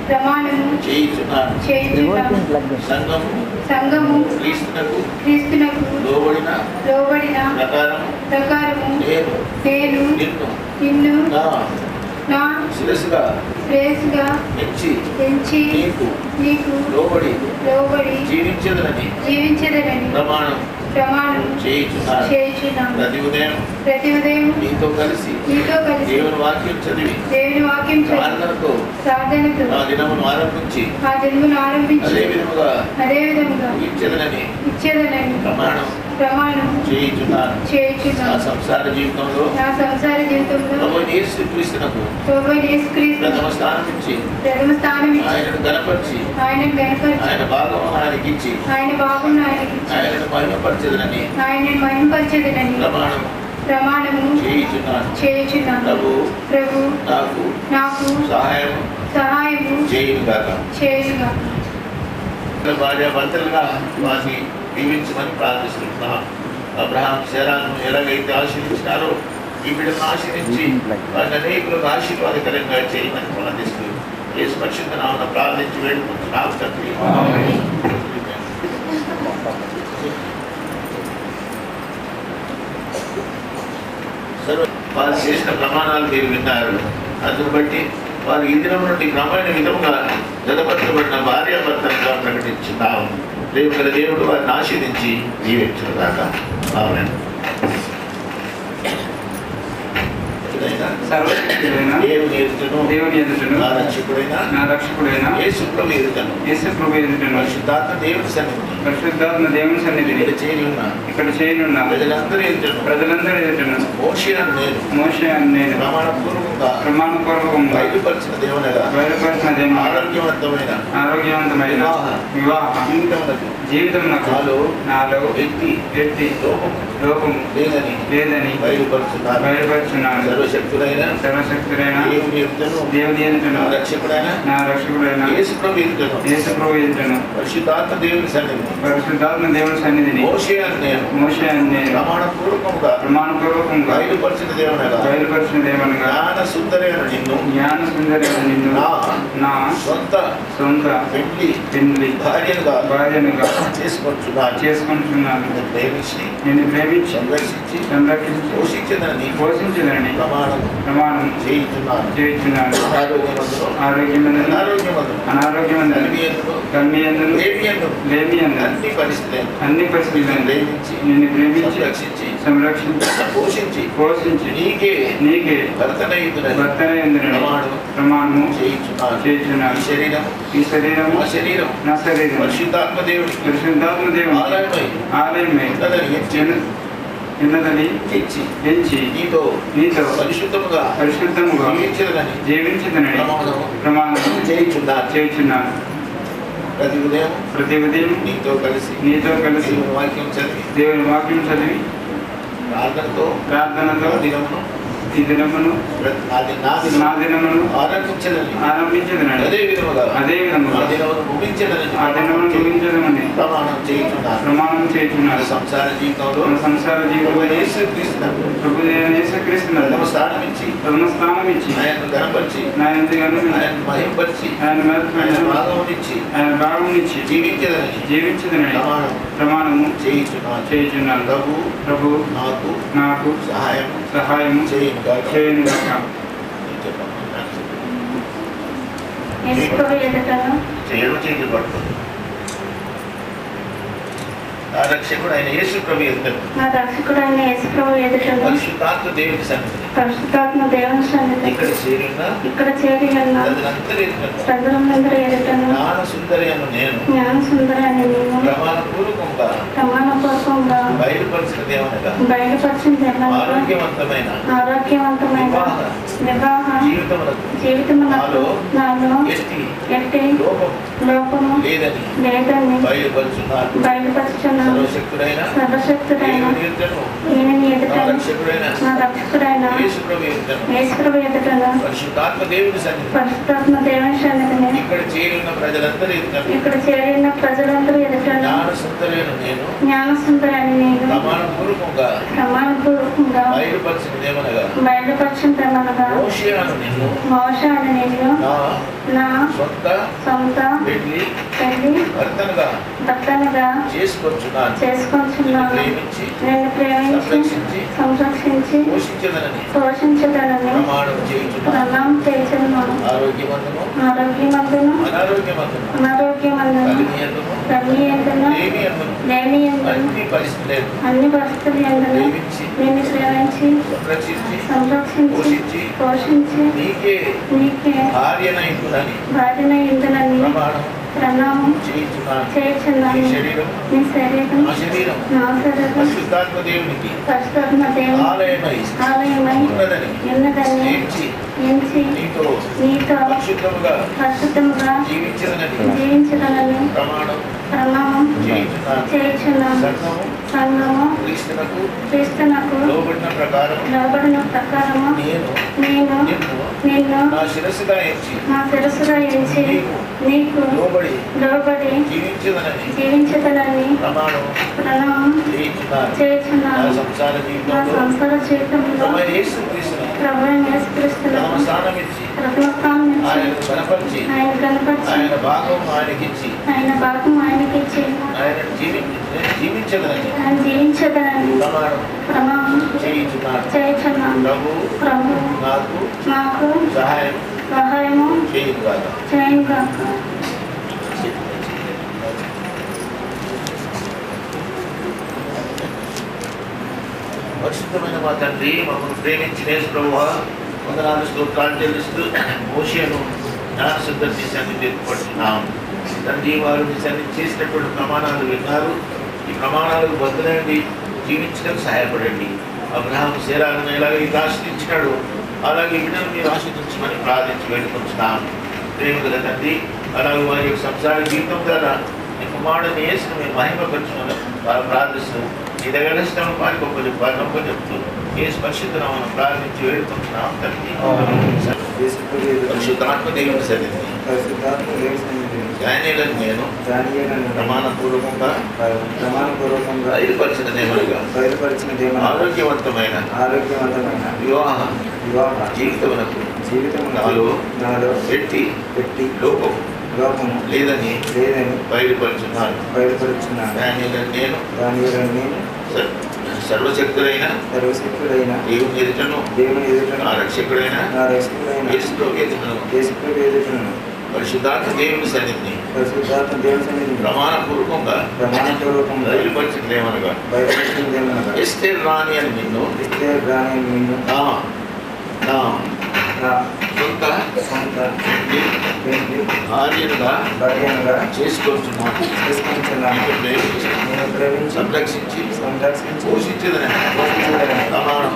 ప్రమాణము చేయుచున్నాను. సంఘము క్రీస్తునకు లోబడిన ప్రకారము నేను నిన్ను నా శిరస్సుగా ఎంచి నీకు లోబడి జీవించదనని ప్రమాణం చేయుచున్నాను. ప్రతి ఉదయం నీతో కలిసి దేవుని వాక్యం చదివి ప్రార్థనతో ఆ దినమును ఆరంభించి అదే విధముగా ఇచ్చేదనని ప్రమాణం చేయుచున్నాను. నా సంసార జీవితంలో ప్రభు యేసు క్రీస్తునకు ప్రథమ స్థానం ఇచ్చి ఆయనను గణపరిచి ఆయన భాగం ఆయనకి ఇచ్చి ఆయనను మహిమపరచెదనని ప్రమాణము చేయుచున్నాను. ప్రభు నాకు సహాయము చేయుగాక. భార్యాభర్తలుగా వారిని దీవించమని ప్రార్థిస్తున్నాం. అబ్రహాం శారాను ఎలాగైతే ఆశీర్వించినారో ఈ బిడ్డను ఆశీర్వించి వారిని అనేకులకు ఆశీర్వాదకరంగా చేయమని ప్రార్థిస్తూ యేసు పరిశుద్ధ నామమున ప్రార్థించి వేడుకుంటున్నాం తండ్రి. వారు చేసిన ప్రమాణాలు మీరు విన్నారు. అందును బట్టి వారు ఈ దినం నుండి క్రమైన విధముగా జతపరచబడిన భార్యాభర్తలుగా ప్రకటించున్నాం. రేపు గల దేవుడు వారిని ఆశీర్వించి దీవించుగాక. ఆమేన్. దేవుని ఎదుటను నా రక్షకుడైన యేసు ప్రభు ఎదుటను పరిశుద్ధాత్మ దేవుని సన్నిధిని ఇక్కడ చేయనున్న ప్రజలందరూ ఎదుటను మోషే అని నేను ప్రమాణపూర్వకంగా బయలుపరిచిన దేవునిగా ఆరోగ్యవంతమైన వివాహ జీవితం నాలో ఎట్టి లోపము లేదని బయలుపరుచున్నాను. సర్వశక్తుడైన దేవుని ఎదుటను నా రక్షకుడైన యేసు ప్రభు ఎదుటను పరిశుద్ధాత్మ దేవుని సన్నిధిని మోషే అని నేను ప్రమాణపూర్వకంగా బయలుపరిచిన దేవునిగా జ్ఞాన సుందరైన నిన్ను నా సొంత పెండ్లి భార్యనుగా చేసుకుంటున్నాను. నిన్ను ప్రేమించి సంరక్షించి పోషించదని ప్రమాణం చేయుచున్నాను. అనారోగ్యమందును కన్యయందును లేమియందును అన్ని పరిస్థితులను నిన్ను ప్రేమించి సంరక్షించి పోషించి నీకే భర్తనైందునని ప్రమాణము చేయుచున్నాను. ఈ శరీరము నా శరీరం పరిశుద్ధాత్మ దేవుని ఆలయమై ఉన్నదని ఎంచి నీతో పరిశుద్ధముగా జీవించదనని ప్రమాణం చేయుచున్నాను. ప్రతి ఉదయం నీతో కలిసి దేవుని వాక్యం చదివి ప్రార్థనతో ఈ దినమును నా దినమును ఆరంభించదనని అదే విధముగా ఆ దినమును ముగించదమని ప్రమాణం చేయుచున్నాను. సంసార జీవితంలో ప్రభు యేసుక్రీస్తు ప్రథమ స్థానం ఇచ్చి ఆయనను గణపరిచి ఆయన భాగమునిచ్చి జీవించదనని ప్రమాణము చేయుచున్నాను. ప్రభు నాకు సహాయము చేయను. చేయబడుతుంది. నా రక్షకుడు ఆయన యేసు ప్రభు ఎదుటను నా రక్షకుడైన యేసు ప్రభు ఎదుటను పరిశుద్ధాత్మ దేవుని సన్నిధి పరిశుద్ధాత్మ దేవుని సన్నిధి ఇక్కడ చేరిన ఇక్కడ చేరి ఉన్న ప్రజలందరూ ఎదుటను జ్ఞాన సుందరైన నేను జ్ఞాన సుందరాన్ని నేను ప్రమాణపూర్వకంగా ప్రమాణపూర్వకంగా బయలుపరిచినదేమనగా బయలుపరిచింది ఆరోగ్యవంతమైన ఆరోగ్యవంతమైన వివాహ జీవితమునకు నాలో ఎట్టి లోపము లేదని బయలుపరుచున్నాను. సర్వశక్తుడైన ఈయనని ఎదుటను నా రక్షకుడైన యేసు ప్రభు ఎదుటను పరిశుద్ధాత్మ దేవుని సన్నిధి పరిశుద్ధాత్మ దేవుని సన్నిధిని ఇక్కడ చేరిన ప్రజలందరూ ఎదుటను ఇక్కడ చేరిన ప్రజలందరూ ఎదుటను జ్ఞానసుందరాన్ని నేను ప్రమాణపూర్వకంగా బయలుపరిచిందేమనగా మోషే అని నేను నా సొంత పెళ్లి భర్తనుగా చేసుకొచ్చున్నాను. నేను ప్రేమించి సంరక్షించి పోషించదనని ప్రమాణం చేస్తున్నాను. ఆరోగ్యమందును అనారోగ్యమందును కన్యయందును లేనియందును అన్ని పరిస్థితులు ఎందును నిన్ను ప్రేమించి సంరక్షించి పోషించి నీకే భార్యన ఇందునని ప్రణామం చేయుచున్నాను. నీ శరీరం నా శరీరం పరిశుద్ధాత్మ దేవుని ఆలయమై ఉన్నదని ఎంచి నీతో పరిశుద్ధముగా జీవించదనని ప్రమాణం చేయుచున్నాను. సంఘము క్రీస్తునకు లోబడిన ప్రకారము నేను నిన్ను నా శిరస్సుగా ఎంచి నీకు లోబడి జీవించదనని ప్రణామం చేయుచున్నాను. నా సంసార జీవితంలో ప్రభు యేసుక్రీస్తును ఆయన కనపరిచి ఆయన భాగం ఆయనకిచ్చి ఆయన జీవించదనని ప్రమాణం చేయుచున్నాను. ప్రభు నాకు సహాయము చేయుగాక. పరిశుద్ధమైన మా తండ్రి, మమ్మల్ని ప్రేమించిన యేసు ప్రభువా వందనాలు స్తోత్రాలు చెల్లిస్తూ మోషేను జ్ఞానశుద్ధం చేశాన్ని పేర్కొంటున్నాం. తండ్రి, వారు మీ సన్నిధి చేసినటువంటి ప్రమాణాలు విన్నారు. ఈ ప్రమాణాలకు బద్దులండి జీవించడానికి సహాయపడండి. అబ్రహాము శేరాలను ఎలాగైతే ఆశ్రయించినాడు అలాగే వినను మీరు ఆశ్రయించమని ప్రార్థించి వేడుకొంటున్నాం. ప్రేమగల తండ్రి, అలాగే వారి యొక్క సంసార జీవితం ద్వారా నీ కుమారుడిని యేసును మీరు మహిమపరచుమని వారు ప్రార్థిస్తూ నీ దగ్గర ఇష్టం వారికి గొప్ప చెప్తూ యేసు పరిశుద్ధనామమున ప్రార్థించి వేడుకుంటున్నాం తండ్రి. పరిశుద్ధాత్మ దేవుని సన్నిధి నేను ప్రమాణపూర్వకంగా బయలుపరిచినదేమనగా ఆరోగ్యవంతమైన వివాహ జీవితమునకు నాలో ఎట్టి లోపము లేదని బయలుపరుచున్నాను. నేను సర్వశక్తుడైన దేవుని ఎదుటను నా రక్షకుడైన యేసు ప్రభు ఎదుటను పరిశుద్ధాత్మ దేవుని సన్నిధిని ప్రమాణపూర్వకంగా బయలుపరిచినదేమనగా ఎస్తేరు రాణి అని నిన్ను నా సొంత భార్యనుగా చేసుకుంటున్నాను. సంరక్షించి పోషించదని ప్రమాణం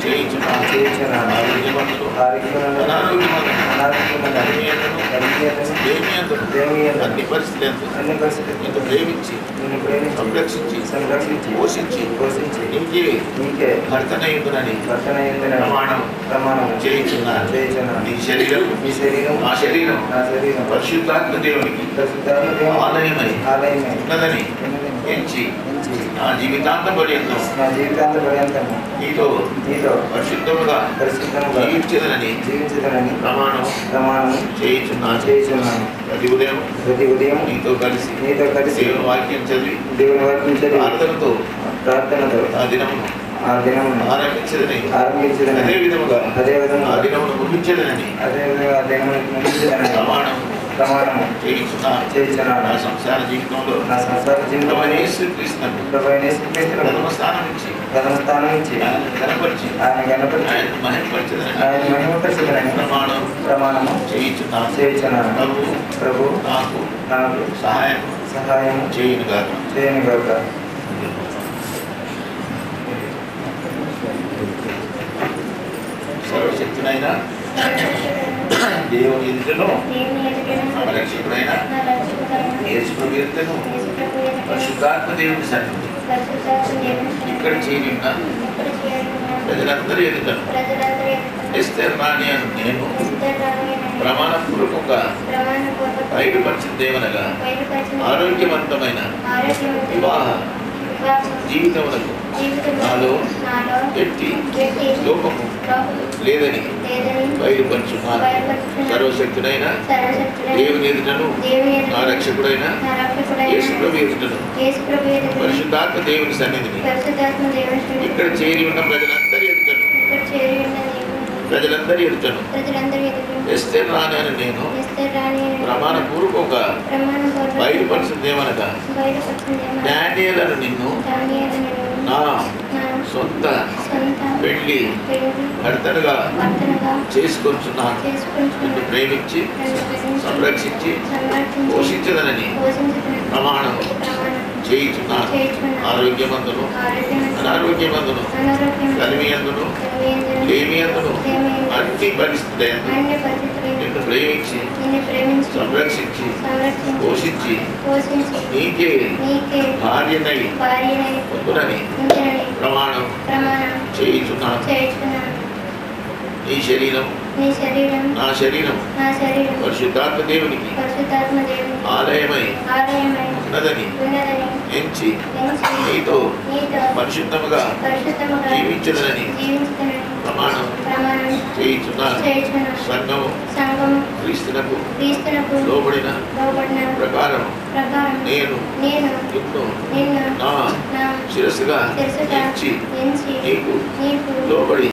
చేయించున్నాను. అన్ని పరిస్థితులు ప్రేమించి సంరక్షించి పోషించి నీకే భర్తనయుందునని ప్రమాణం చేయించున్నాను. నీ శరీరం నా శరీరం పరిశుద్ధాత్మ దేవునికి ఆలయమై ఉన్నదని ఎంచి నా జీవితాంతం పర్యంతం నీతో పరిశుద్ధముగా జీవించదనని ప్రమాణం చేయించున్నాను. ప్రతి ఉదయం నీతో కలిసి దేవుని వాక్యం చదివి ప్రార్థనతో ఆ దినమును ఆరంభించదని అదే విధముగా ఆ దినమును ముగించదనని ప్రమాణం ప్రమాణము చేయించున్నాను. చేయించున్నాను. నా సంసార జీవితంలో నా సంసార జీవితంలో ప్రభువైన యేసుక్రీస్తునందు ప్రభువైన యేసుక్రీస్తునందు ప్రథమ స్థానం ఇచ్చి ప్రథమ స్థానం ఇచ్చి ఆయన కనపరిచి ఆయనను మహిమపరిచదని ఆయన మహిమపరచుదనని ప్రమాణము చేయించున్నాను. ప్రభు నాకు సహాయం చేయను గాక. సర్వశక్తునైన దేవుని ఎదుటను మన రక్షకుడైన యేసు ప్రభు ఎదుటను పరిశుద్ధాత్మ దేవుని సన్నిధి ఇక్కడ చేరిన ప్రజలందరూ ఎదుటను ఎస్తేర్ రాణి అని నేను ప్రమాణపూర్వకంగా బయటపరిచిన దేవనగా ఆరోగ్యవంతమైన వివాహ జీవితములకు నాలో ఎట్టి లోపము లేదని బయలుపరుచున్నాను. సర్వశక్తుడైన దేవుని ఎదుటను నా రక్షకుడైన యేసు ప్రభు ఎదుటను పరిశుద్ధాత్మ దేవుని సన్నిధిని ఇక్కడ చేరి ఉన్న ప్రజలందరి ఎదుటను ఎస్తేర్ రాణి అని నేను ప్రమాణపూర్వకంగా బయలుపరిచిన దేవనగా డానియేలను నిన్ను నా సొంత పెళ్లి భర్తలుగా చేసుకొచ్చున్నాను. నిన్ను ప్రేమించి సంరక్షించి పోషించదనని ప్రమాణం చేయించున్నాను. ఆరోగ్యమందును అనారోగ్యమందును కలిమియందును లేమియందును అన్ని పరిస్థితులు నిన్ను ప్రేమించి సంరక్షించి పోషించి నీకే భార్యనై పొందునని ప్రమాణం చేయించున్నాను. నీ శరీరం నా శరీరం పరిశుద్ధాత్మ దేవునికి ఆలయమై ఉన్నదని ఎంచి నీతో పరిశుద్ధముగా జీవించదనని ప్రమాణం చేయించున్నాను. సంఘము క్రీస్తునకు లోబడిన ప్రకారం నేను నిన్ను నా శిరస్సుగా ఎంచి నీకు లోబడి